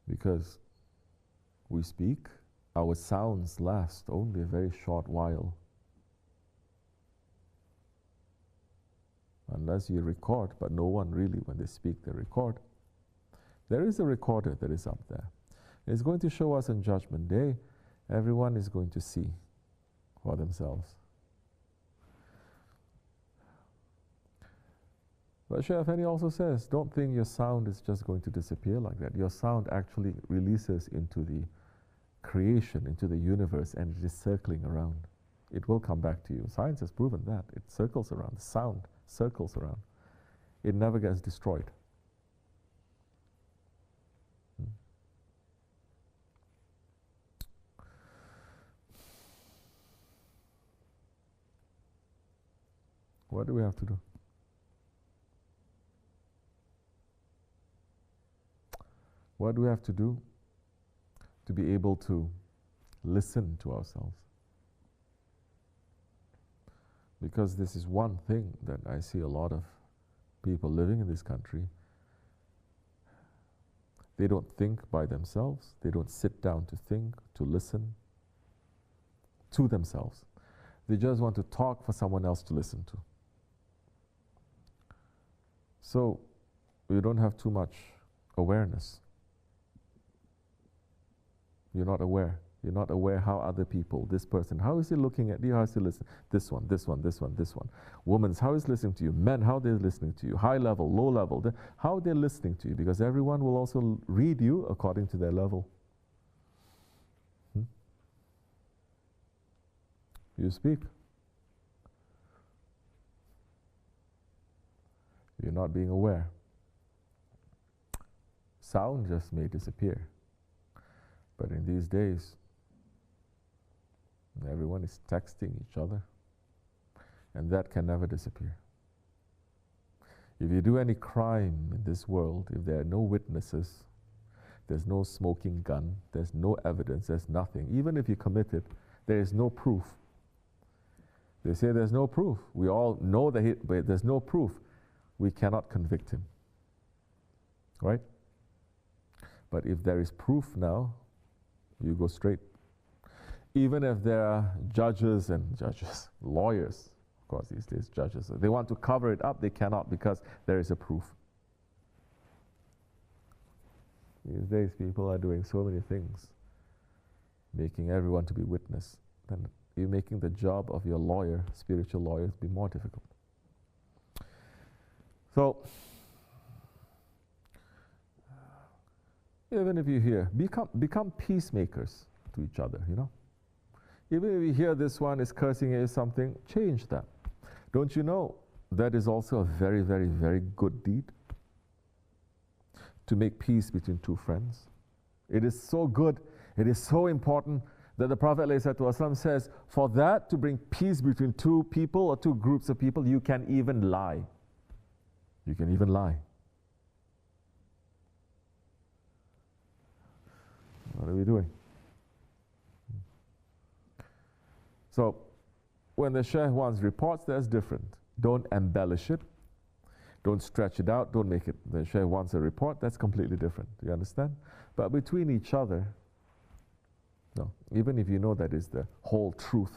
Because we speak, our sounds last only a very short while. Unless you record, but no one really, when they speak, they record. There is a recorder that is up there. It's going to show us on Judgment Day. Everyone is going to see for themselves. But Shaykh Effendi also says, don't think your sound is just going to disappear like that. Your sound actually releases into the creation, into the universe, and it is circling around. It will come back to you. Science has proven that. It circles around. The sound circles around. It never gets destroyed. What do we have to do? What do we have to do to be able to listen to ourselves? Because this is one thing that I see a lot of people living in this country. They don't think by themselves. They don't sit down to think, to listen to themselves. They just want to talk for someone else to listen to. So you don't have too much awareness. You're not aware. You're not aware how other people, this person, how is he looking at you, how is he listening? This one, this one, this one, this one. Women's, how is listening to you? Men, how they're listening to you? High level, low level, how they're listening to you, because everyone will also read you according to their level. You speak. You're not being aware. Sound just may disappear. But in these days, everyone is texting each other, and that can never disappear. If you do any crime in this world, if there are no witnesses, there's no smoking gun, there's no evidence, there's nothing. Even if you commit it, there is no proof. They say there's no proof. We all know that but there's no proof. We cannot convict him. Right? But if there is proof now, you go straight. Even if there are judges, lawyers, of course these days judges, they want to cover it up, they cannot because there is a proof. These days people are doing so many things, making everyone to be witness. Then you're making the job of your lawyer, spiritual lawyers, be more difficult. So, even if you hear, become peacemakers to each other, you know. Even if you hear this one is cursing you something, change that. Don't you know that is also a very, very, very good deed? To make peace between two friends. It is so good, it is so important that the Prophet ﷺ says, for that to bring peace between two people or two groups of people, you can even lie. You can even lie. What are we doing? So, when the Shaykh wants reports, that's different. Don't embellish it. Don't stretch it out. Don't make it. The Shaykh wants a report, that's completely different. Do you understand? But between each other, no. Even if you know that is the whole truth,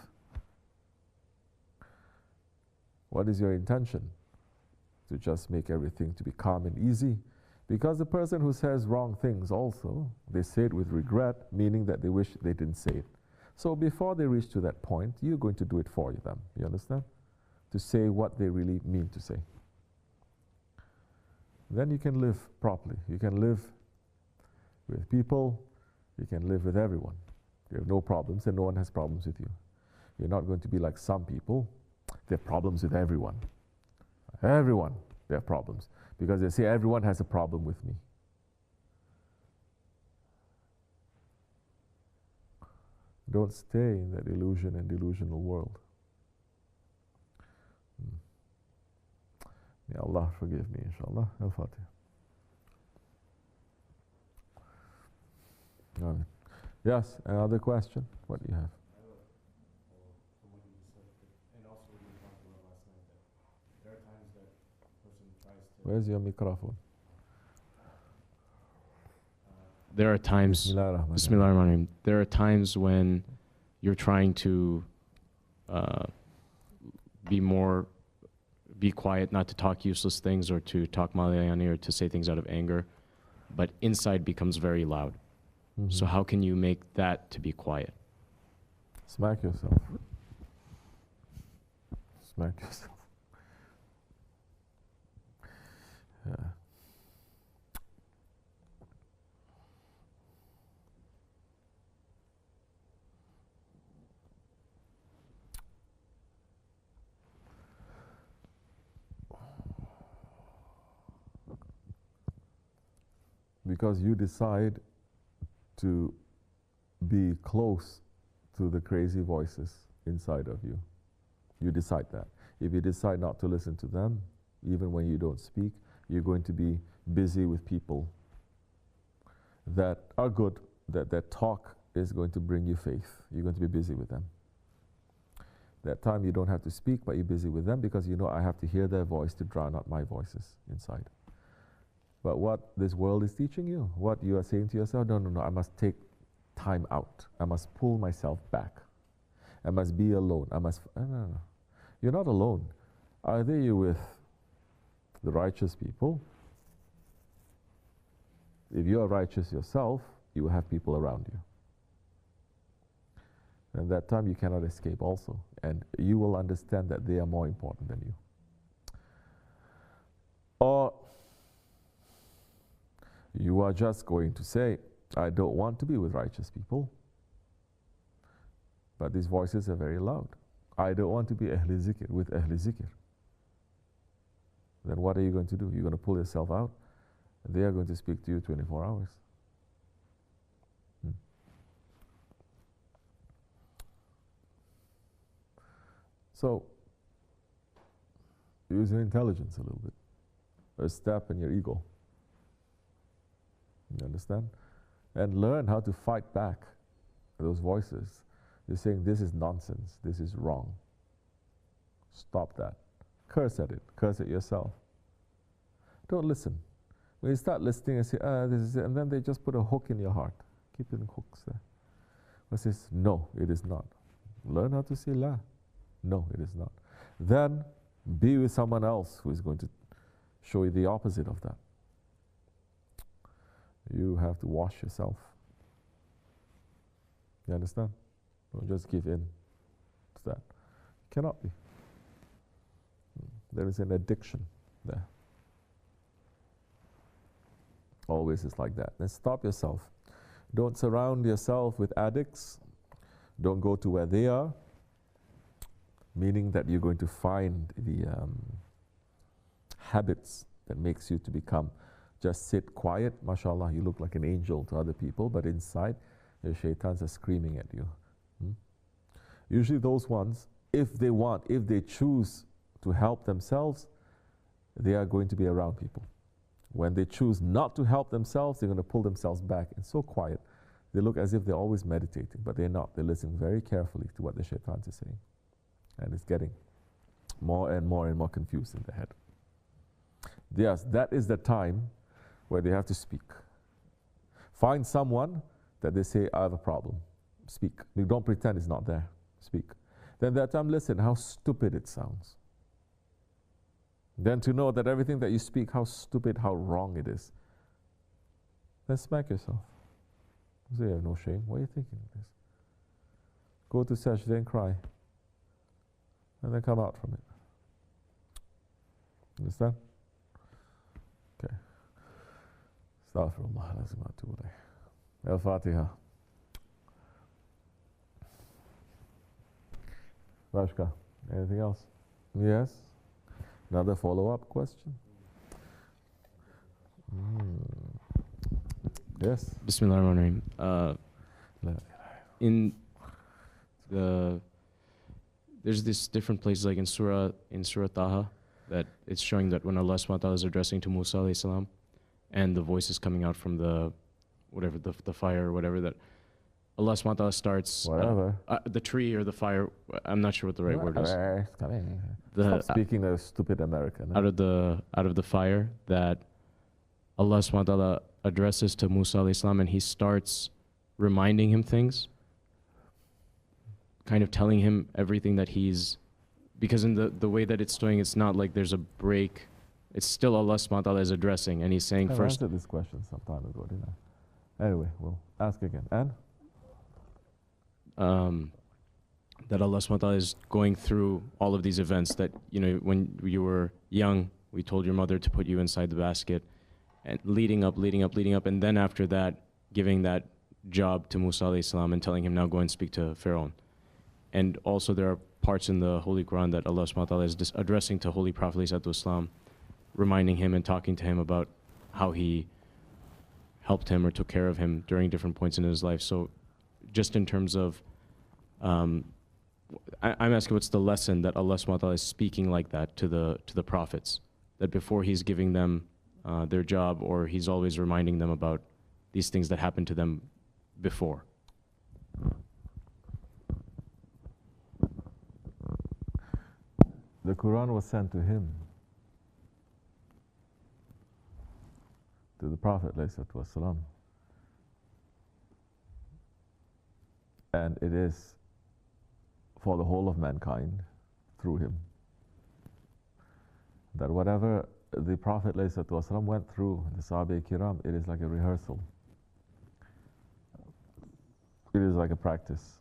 what is your intention? To just make everything to be calm and easy? Because the person who says wrong things also, they say it with regret, meaning that they wish they didn't say it. So before they reach to that point, you're going to do it for them. You understand? To say what they really mean to say. Then you can live properly. You can live with people. You can live with everyone. You have no problems, and no one has problems with you. You're not going to be like some people. They have problems with everyone. Everyone, they have problems. Because they say everyone has a problem with me. Don't stay in that illusion and delusional world. May Allah forgive me, inshallah. Al-Fatiha. Amen. Yes, another question? What do you have? Where's your microphone? There are times, Bismillahirrahmanirrahim. There are times when you're trying to be quiet, not to talk useless things or to talk Malayani or to say things out of anger, but inside becomes very loud. Mm-hmm. So how can you make that to be quiet? Smack yourself. Smack yourself. Yeah. Because you decide to be close to the crazy voices inside of you. You decide that. If you decide not to listen to them, even when you don't speak, you're going to be busy with people that are good, that talk is going to bring you faith. You're going to be busy with them. That time you don't have to speak, but you're busy with them because you know I have to hear their voice to drown out my voices inside. But what this world is teaching you, what you are saying to yourself, no, no, no, I must take time out. I must pull myself back. I must be alone. I must, no, no, no. You're not alone. Either you're with the righteous people. If you are righteous yourself, you will have people around you. And that time you cannot escape also. And you will understand that they are more important than you. Or you are just going to say, I don't want to be with righteous people. But these voices are very loud. I don't want to be Ahli Zikr with Ahli Zikr. Then what are you going to do? You're going to pull yourself out. They are going to speak to you 24 hours. So, use your intelligence a little bit. Or step in your ego. You understand? And learn how to fight back those voices. You're saying, this is nonsense, this is wrong. Stop that. Curse at it. Curse at yourself. Don't listen. When you start listening and say, this is it, and then they just put a hook in your heart. Keep it in hooks there. But says, no, it is not. Learn how to say la. No, it is not. Then be with someone else who is going to show you the opposite of that. You have to wash yourself. You understand? Don't just give in to that. Cannot be. There is an addiction there. Always is like that. Then stop yourself. Don't surround yourself with addicts. Don't go to where they are. Meaning that you're going to find the habits that makes you to become just sit quiet. MashaAllah, you look like an angel to other people, but inside, your shaitans are screaming at you. Usually those ones, if they choose to help themselves, they are going to be around people. When they choose not to help themselves, they're going to pull themselves back and so quiet. They look as if they're always meditating, but they're not. They're listening very carefully to what the shaitans are saying. And it's getting more and more and more confused in the head. Yes, that is the time where they have to speak. Find someone that they say, I have a problem. Speak. You don't pretend it's not there. Speak. Then that time, listen how stupid it sounds. Then to know that everything that you speak, how stupid, how wrong it is. Then smack yourself. Say, you have no shame. Why are you thinking of this? Go to sajda and cry. And then come out from it. Understand? Okay. Astaghfirullah, lazim atubu ilayh. Al-Fatiha. Rashka, anything else? Yes? Another follow-up question? Yes? Bismillahirrahmanirrahim. In the there's this different places like in Surah Taha that it's showing that when Allah subhanahu wa ta'ala is addressing to Musa alayhi salam and the voice is coming out from the fire or whatever, that Allah subhanahu wa ta'ala starts the tree or the fire, I'm not sure what the right word is. Stop speaking like a stupid American. Out of the fire, that Allah subhanahu wa ta'ala addresses to Musa alayhi salam and he starts reminding him things, kind of telling him everything that he's, because in the way that it's doing, it's not like there's a break. It's still Allah subhanahu wa ta'ala is addressing, and he's saying I first. answered this question some time ago, didn't I? Anyway, we'll ask again. And? That Allah subhanahu wa ta'ala is going through all of these events that, you know, when you were young, we told your mother to put you inside the basket, and leading up, and then after that, giving that job to Musa alayhi salam and telling him, now go and speak to Pharaoh. And also there are parts in the Holy Quran that Allah subhanahu wa ta'ala is addressing to Holy Prophet ﷺ, reminding him and talking to him about how he helped him or took care of him during different points in his life. So just in terms of, I'm asking what's the lesson that Allah subhanahu wa ta'ala is speaking like that to the prophets, that before he's giving them their job, or he's always reminding them about these things that happened to them before. the Quran was sent to him, to the Prophet ﷺ, and it is for the whole of mankind through him. That whatever the Prophet ﷺ went through, the Sahaba Kiram, it is like a rehearsal. It is like a practice.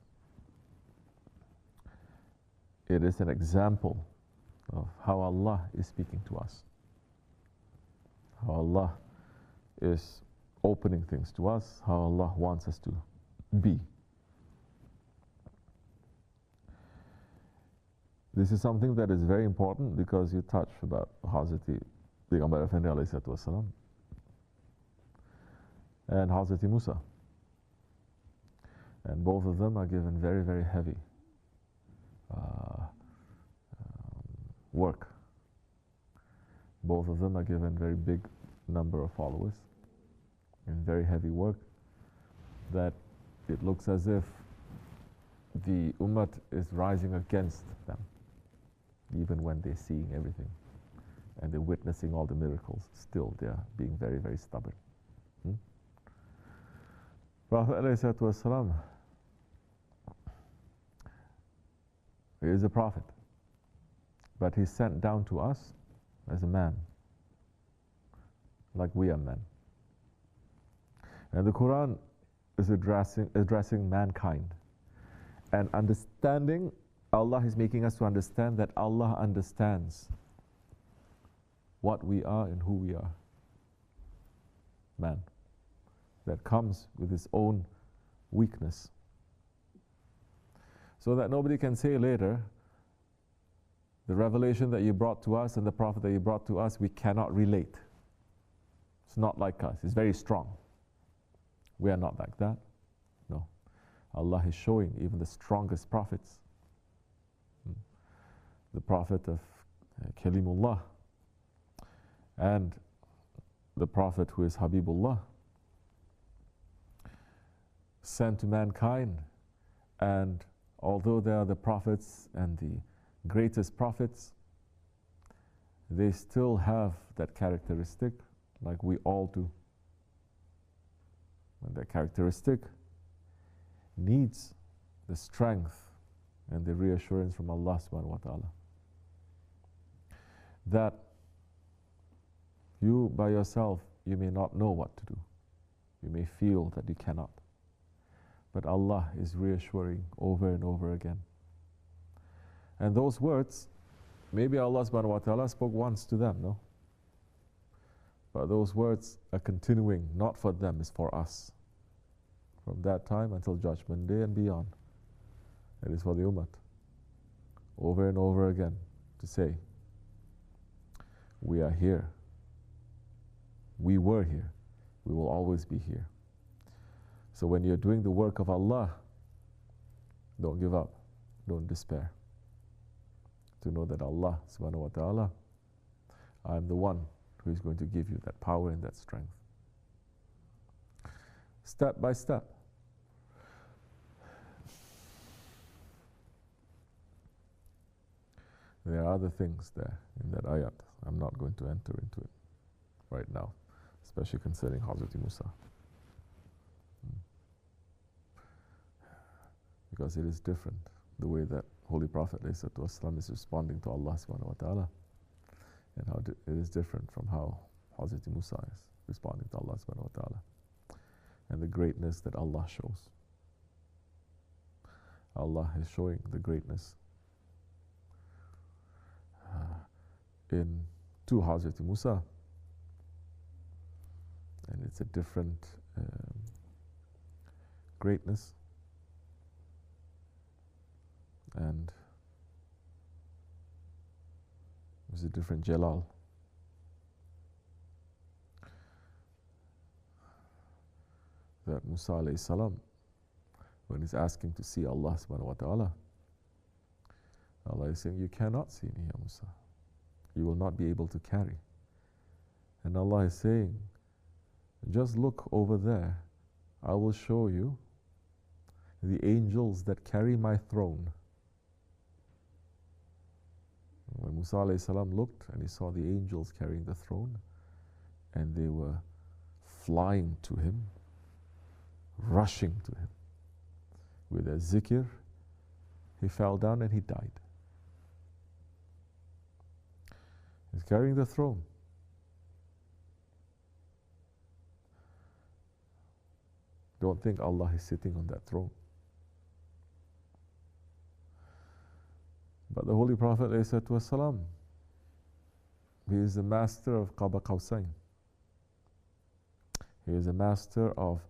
It is an example of how Allah is speaking to us, how Allah is opening things to us, how Allah wants us to be. This is something that is very important because you touch about Hazrati Payghambar Effendi alayhi salatu wasalam and Hazrati Musa. And both of them are given very, very heavy work. Both of them are given very big number of followers and very heavy work that it looks as if the ummah is rising against them, even when they're seeing everything and they're witnessing all the miracles. Still, they are being very, very stubborn. Prophet ﷺ, he is a prophet, but he's sent down to us as a man, like we are men. And the Quran is addressing mankind and understanding. Allah is making us to understand that Allah understands what we are and who we are. Man, that comes with his own weakness. So that nobody can say later, the revelation that you brought to us and the prophet that you brought to us, we cannot relate. It's not like us. It's very strong. We are not like that. No. Allah is showing even the strongest prophets. The prophet of Kalimullah and the prophet who is Habibullah, sent to mankind, and although they are the prophets and the greatest prophets, they still have that characteristic like we all do. And that characteristic needs the strength and the reassurance from Allah subhanahu wa ta'ala that you by yourself, you may not know what to do. You may feel that you cannot. But Allah is reassuring over and over again. And those words, maybe Allah subhanahu wa ta'ala spoke once to them, no? But those words are continuing, not for them, it's for us. From that time until Judgment Day and beyond. It is for the ummah. Over and over again to say, we are here. We were here. We will always be here. So when you're doing the work of Allah, don't give up. Don't despair. To know that Allah subhanahu wa ta'ala, I'm the one who is going to give you that power and that strength. Step by step. There are other things there in that ayat. I'm not going to enter into it right now, especially concerning Hazrati Musa. Because it is different, the way that Holy Prophet ﷺ is responding to Allah subhanahu wa ta'ala, and how it is different from how Hazrati Musa is responding to Allah subhanahu wa ta'ala, and the greatness that Allah shows. Allah is showing the greatness to Hazrati Musa, and it's a different greatness, and it's a different jalal. That Musa alayhi salam, when he's asking to see Allah subhanahu wa ta'ala, Allah is saying, you cannot see me, Ya Musa. You will not be able to carry. And Allah is saying, just look over there. I will show you the angels that carry my throne. When Musa alayhi salam looked and he saw the angels carrying the throne, and they were flying to him, rushing to him with a zikr, he fell down and he died. He's carrying the throne. Don't think Allah is sitting on that throne. But the Holy Prophet ﷺ, he is the master of Qaba Qawsain. He is a master of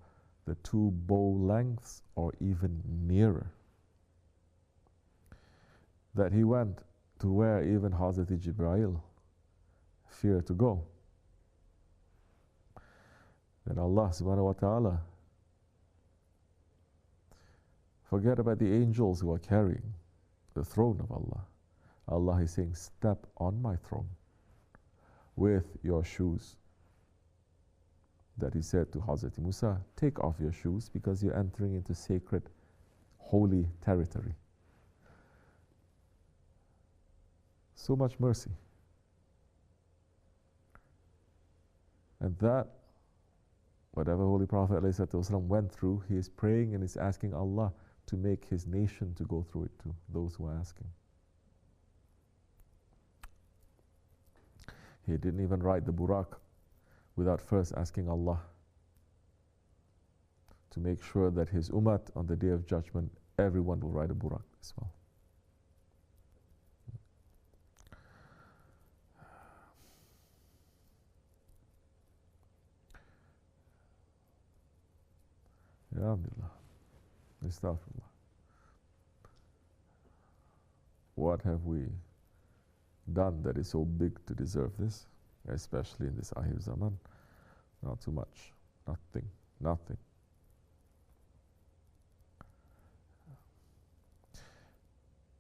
the 2 bow lengths or even nearer. That he went to where even Hazrat Jibreel feared to go. Then Allah subhanahu wa ta'ala, forget about the angels who are carrying the throne of Allah. Allah is saying, step on my throne with your shoes. That he said to Hazrat Musa, take off your shoes because you're entering into sacred, holy territory. So much mercy. And that, whatever Holy Prophet ﷺ went through, he is praying and is asking Allah to make his nation to go through it too, those who are asking. He didn't even ride the Burak without first asking Allah to make sure that his ummah on the Day of Judgment, everyone will ride a Burak as well. Alhamdulillah. Astaghfirullah. What have we done that is so big to deserve this? Especially in this Akhir Zaman. Not too much. Nothing. Nothing.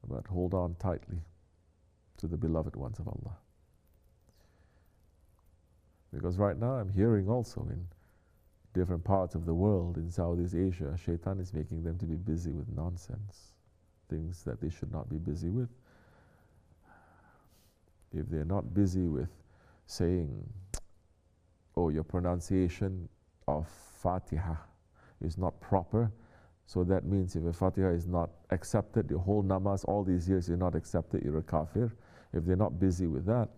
But hold on tightly to the beloved ones of Allah. Because right now I'm hearing also in different parts of the world, in Southeast Asia, Shaitan is making them to be busy with nonsense, things that they should not be busy with. If they're not busy with saying, oh, your pronunciation of Fatiha is not proper, so that means if a Fatiha is not accepted, your whole namaz, all these years you're not accepted, you're a kafir. If they're not busy with that,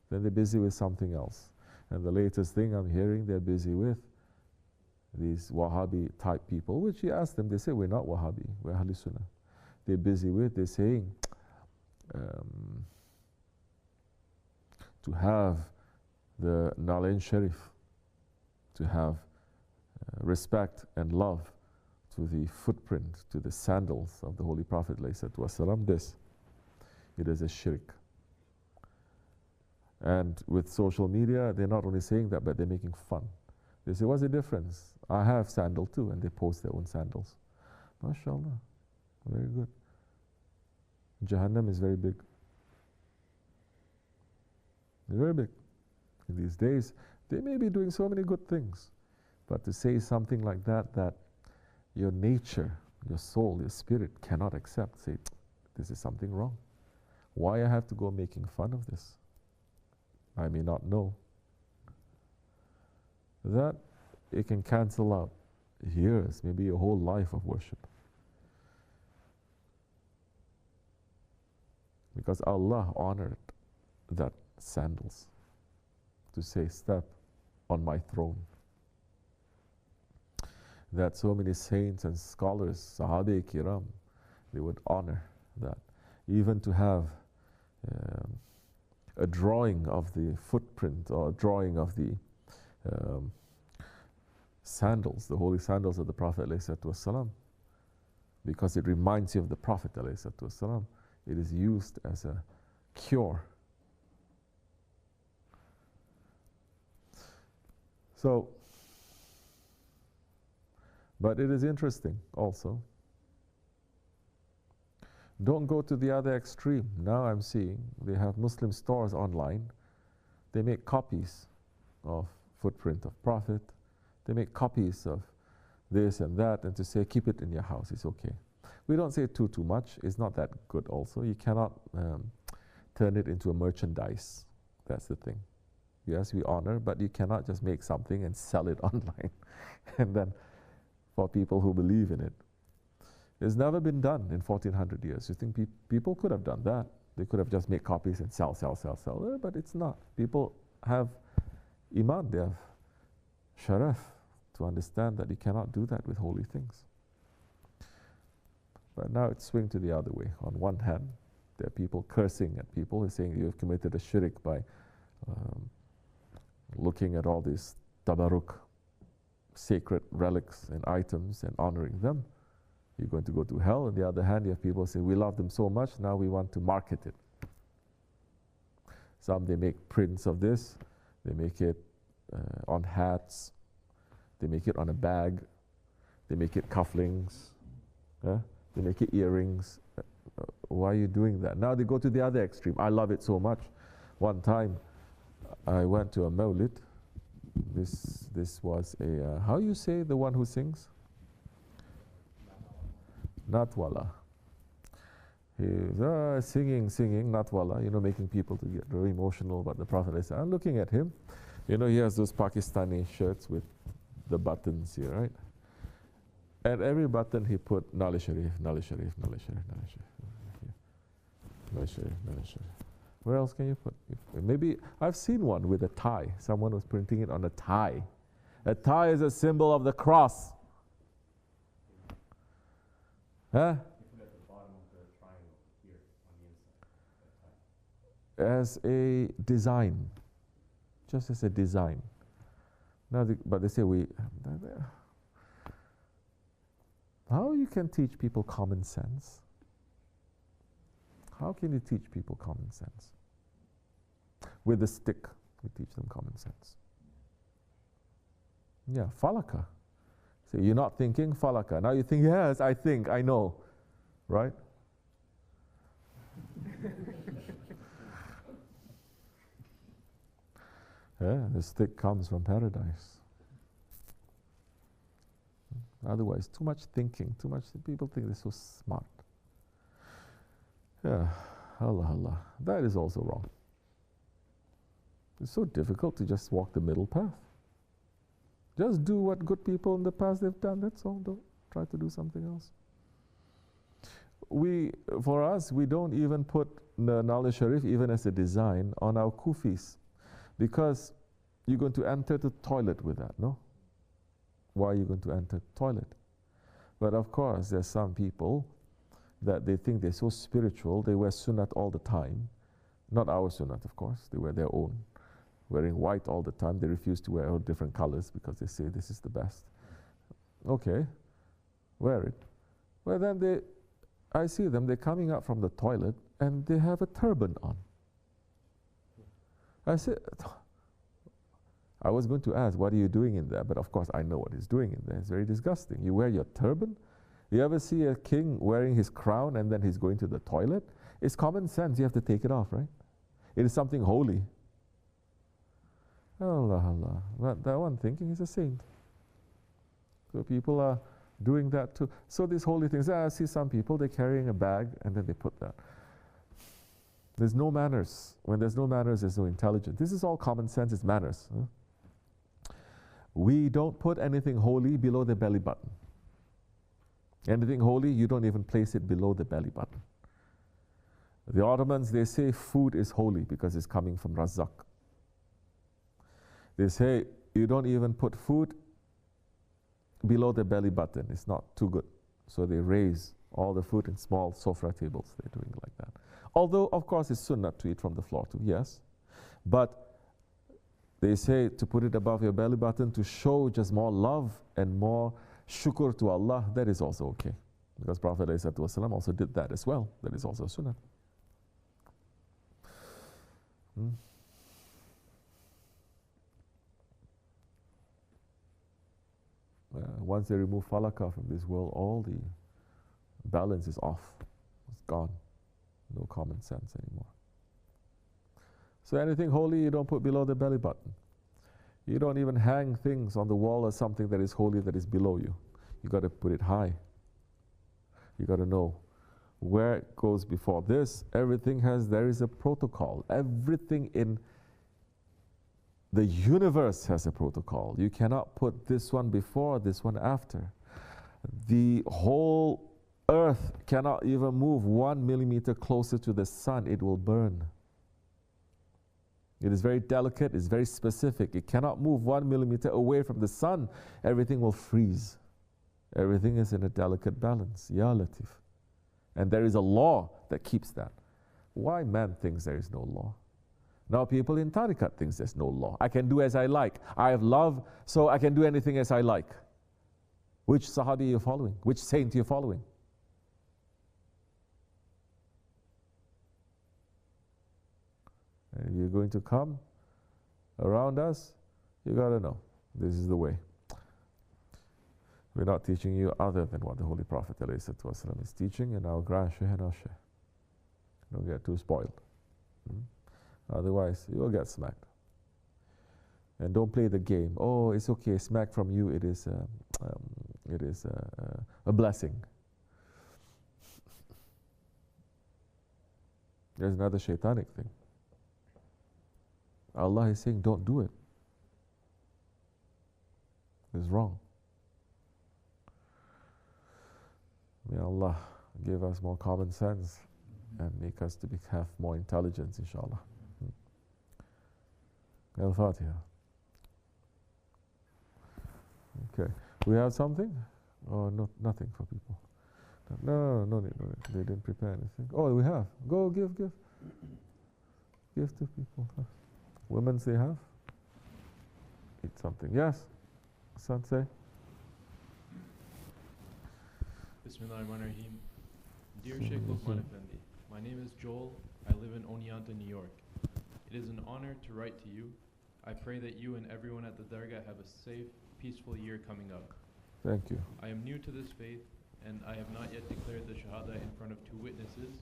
then they're busy with something else. And the latest thing I'm hearing they're busy with, these Wahhabi type people, which you ask them, they say, we're not Wahhabi, we're Ahlul Sunnah. They're busy with, they're saying, to have the Nalain Sharif, to have respect and love to the footprint, to the sandals of the Holy Prophet ﷺ, this, it is a shirk. And with social media, they're not only saying that, but they're making fun. They say, what's the difference? I have sandal too, and they post their own sandals. MashaAllah, very good. Jahannam is very big. It's very big. In these days, they may be doing so many good things, but to say something like that, that your nature, your soul, your spirit cannot accept, say, this is something wrong. Why I have to go making fun of this? I may not know. That it can cancel out years, maybe a whole life of worship. Because Allah honored that sandals to say, step on my throne. That so many saints and scholars, Sahabe Kiram, they would honor that. Even to have a drawing of the footprint or a drawing of the sandals, the holy sandals of the Prophet ﷺ, because it reminds you of the Prophet ﷺ, it is used as a cure. So, but it is interesting also. Don't go to the other extreme. Now I'm seeing they have Muslim stores online. They make copies of footprint of Prophet. They make copies of this and that, and to say, keep it in your house, it's okay. We don't say too much. It's not that good also. You cannot turn it into a merchandise. That's the thing. Yes, we honor, but you cannot just make something and sell it online and then for people who believe in it. It's never been done in 1400 years. You think people could have done that? They could have just made copies and sell, but it's not. People have iman, they have sharaf to understand that you cannot do that with holy things. But now it's swing to the other way. On one hand, there are people cursing at people and saying you have committed a shirk by looking at all these tabarruk, sacred relics and items and honoring them. You're going to go to hell. On the other hand, you have people saying we love them so much, now we want to market it. Some, they make prints of this, they make it on hats, they make it on a bag, they make it cufflinks, they make it earrings. Why are you doing that? Now they go to the other extreme. I love it so much. One time I went to a mawlid. This was a, how you say the one who sings? Natwala. He's singing, Natwala, making people to get very emotional about the Prophet. I'm looking at him. He has those Pakistani shirts with the buttons here, right? And every button he put Nali Sharif, Nali Sharif, Nali Sharif, Nali Sharif, Nali Sharif, Nali Sharif. Where else can you put? Maybe I've seen one with a tie. Someone was printing it on a tie. A tie is a symbol of the cross. Huh? As a design, just as a design. Now, but they say how you can teach people common sense? How can you teach people common sense? With a stick, we teach them common sense. Yeah, falaka. So you're not thinking falaka. Now you think, yes, I think, I know, right? Yeah, the stick comes from paradise. Otherwise, too much thinking, people think they're so smart. Yeah, Allah. That is also wrong. It's so difficult to just walk the middle path. Just do what good people in the past they've done, that's all. Don't try to do something else. For us, we don't even put the Nali Sharif even as a design on our kufis, because you're going to enter the toilet with that, no? Why are you going to enter the toilet? But of course, there's some people that they think they're so spiritual, they wear sunnat all the time. Not our sunnat, of course, they wear their own. Wearing white all the time, they refuse to wear all different colors because they say this is the best. Okay, wear it. Well then I see them, they're coming out from the toilet and they have a turban on. I said, I was going to ask, what are you doing in there? But of course I know what he's doing in there. It's very disgusting. You wear your turban? You ever see a king wearing his crown and then he's going to the toilet? It's common sense, you have to take it off, right? It is something holy. Allah. But that one thinking he's a saint. So people are doing that too. So these holy things, I see some people, they're carrying a bag and then they put that. There's no manners. When there's no manners, there's no intelligence. This is all common sense, it's manners. We don't put anything holy below the belly button. Anything holy, you don't even place it below the belly button. The Ottomans, they say food is holy because it's coming from Razak. They say you don't even put food below the belly button. It's not too good. So they raise all the food in small sofra tables. They're doing it like that. Although, of course, it's sunnah to eat from the floor too, yes. But they say to put it above your belly button to show just more love and more shukr to Allah, that is also okay. Because Prophet ﷺ also did that as well. That is also sunnah. Once they remove falaka from this world, all the balance is off. It's gone. No common sense anymore. So anything holy, you don't put below the belly button. You don't even hang things on the wall or something that is holy that is below you. You got to put it high. You got to know where it goes before this. There is a protocol. Everything in the universe has a protocol. You cannot put this one before, this one after. The whole earth cannot even move 1 millimeter closer to the sun. It will burn. It is very delicate, it's very specific. It cannot move 1 millimeter away from the sun. Everything will freeze. Everything is in a delicate balance. Ya Latif. And there is a law that keeps that. Why man thinks there is no law? Now people in tariqat thinks there's no law. I can do as I like. I have love, so I can do anything as I like. Which Sahabi are you following? Which saint are you following? If you're going to come around us, you got to know this is the way. We're not teaching you other than what the Holy Prophet ﷺ is teaching, and our grand-shaykh and our shaykh. Don't get too spoiled. Otherwise, you will get smacked. And don't play the game. Oh, it's okay, smack from you, it is a blessing. There's another shaitanic thing. Allah is saying, don't do it. It's wrong. May Allah give us more common sense and make us to have more intelligence, inshallah. Al-Fatiha. Okay. We have something? Oh, no, nothing for people. No need. They didn't prepare anything. Oh, we have. Go give. Give to people. Women's they have? Eat something. Yes? Son, say. Bismillahirrahmanirrahim. Dear Sheikh Luqman Effendi, my name is Joel. I live in Oneonta, New York. It is an honor to write to you. I pray that you and everyone at the Dergah have a safe, peaceful year coming up. Thank you. I am new to this faith, and I have not yet declared the Shahada in front of 2 witnesses,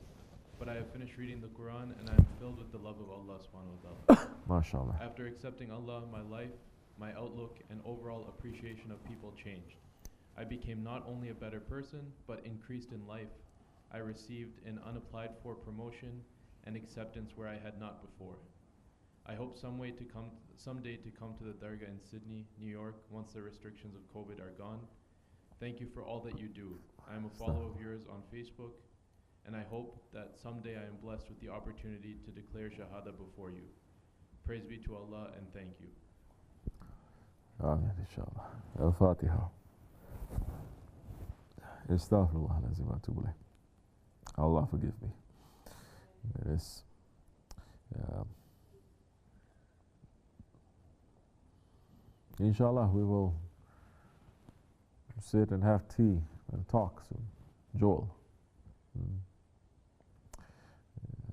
but I have finished reading the Quran, and I am filled with the love of Allah subhanahu wa ta'ala. MashaAllah. After accepting Allah, my life, my outlook, and overall appreciation of people changed. I became not only a better person, but increased in life. I received an unapplied for promotion and acceptance where I had not before. I hope someday to come to the Dergah in Sydney, New York, once the restrictions of COVID are gone. Thank you for all that you do. I am a follower of yours on Facebook, and I hope that someday I am blessed with the opportunity to declare Shahada before you. Praise be to Allah, and thank you. Amen, inshallah. Al-Fatiha. Astaghfirullah lazim wa atubu ilayh. Allah forgive me. It is inshallah we will sit and have tea and talk soon. Joel.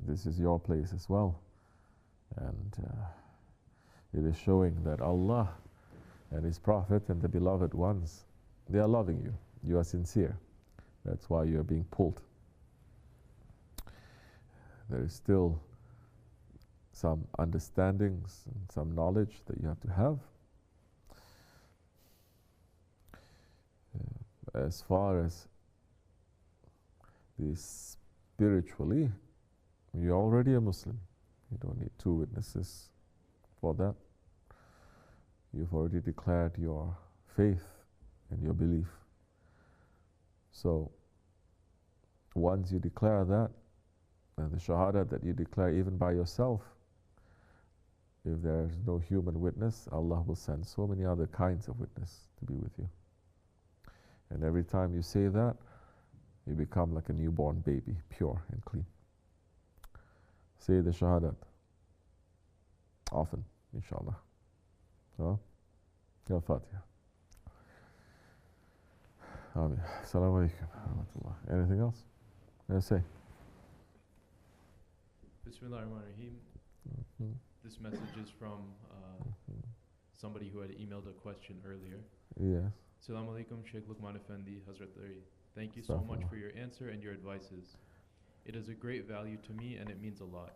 This is your place as well. And it is showing that Allah and His Prophet and the beloved ones, they are loving you. You are sincere. That's why you are being pulled. There is still some understandings and some knowledge that you have to have. As far as spiritually, you're already a Muslim. You don't need 2 witnesses for that. You've already declared your faith and your belief. So, once you declare that, and the Shahada that you declare even by yourself, if there is no human witness, Allah will send so many other kinds of witness to be with you. And every time you say that, you become like a newborn baby, pure and clean. Say the Shahadat often, inshallah. Ya Fatiha. Amen. Assalamu alaikum wa rahmatullah. Anything else? Let's say. Bismillahirrahmanirrahim. This message is from somebody who had emailed a question earlier. Yes. Assalamu alaikum, Sheikh Luqman Effendi, Hazrat Dari. Thank you so much for your answer and your advices. It is a great value to me and it means a lot.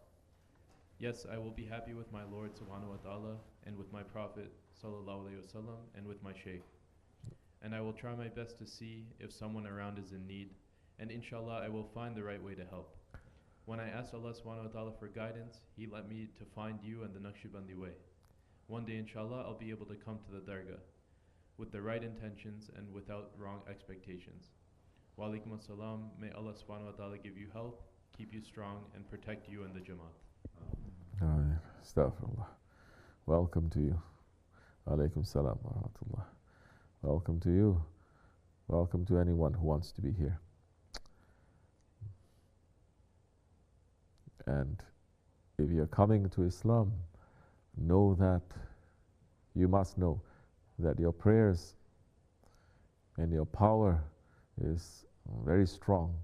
Yes, I will be happy with my Lord subhanahu wa ta'ala and with my Prophet sallallahu alayhi wa sallam and with my Shaykh. And I will try my best to see if someone around is in need and inshallah I will find the right way to help. When I asked Allah subhanahu wa ta'ala for guidance, He led me to find you and the Naqshbandi way. One day inshallah I'll be able to come to the Dargah with the right intentions and without wrong expectations. Wa alaikum assalam. May Allah subhanahu wa ta'ala give you health, keep you strong, and protect you and the Jamaat. Astaghfirullah. Welcome to you. Alaikum salam wa rahmatullah. Welcome to you. Welcome to anyone who wants to be here. And if you're coming to Islam, know that, you must know that your prayers and your power is very strong,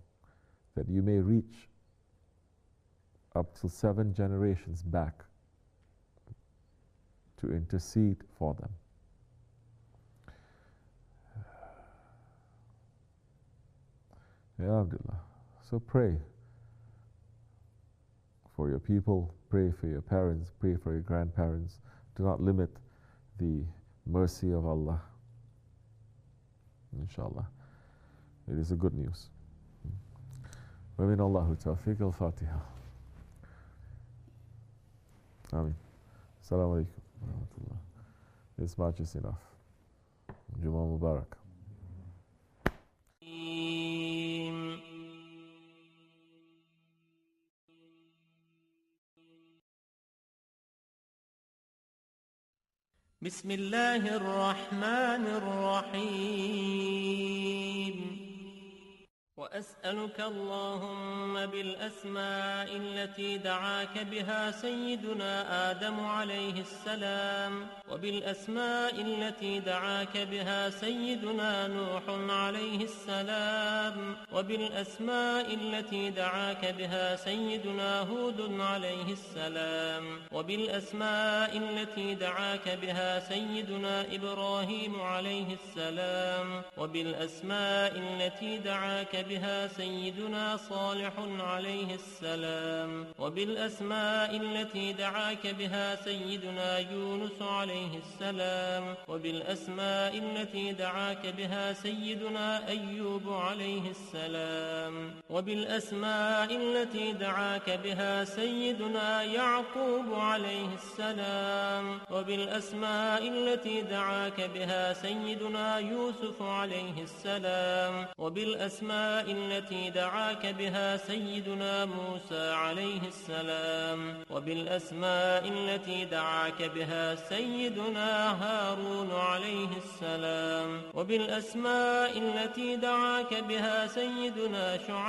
that you may reach up to 7 generations back to intercede for them. Ya Abdullah, so pray for your people, pray for your parents, pray for your grandparents. Do not limit the mercy of Allah. Inshallah. It is a good news. Wa min Allahu tawfiq al-Fatiha. Ameen. Assalamu alaikum wa rahmatullah. This much is enough. Jummah Mubarak. بسم الله الرحمن الرحيم وأسألك اللهم بالأسماء التي دعاك بها سيدنا آدم عليه السلام وبالأسماء التي دعاك بها سيدنا نوح عليه السلام وبالأسماء التي دعاك بها سيدنا هود عليه السلام وبالأسماء التي دعاك بها سيدنا إبراهيم عليه السلام وبالأسماء التي دعاك بها سيدنا صالح عليه السلام وبالأسماء التي دعاك بها سيدنا يونس عليه السلام وبالأسماء التي دعاك بها سيدنا أيوب عليه السلام وبالأسماء التي دعاك بها سيدنا يعقوب عليه السلام وبالأسماء التي دعاك بها سيدنا يوسف عليه السلام وبالأسماء التي دعاك بها سيدنا موسى عليه السلام وبالأسماء التي دعاك بها سيدنا هارون عليه السلام وبالأسماء التي دعاك بها سيدنا شعيب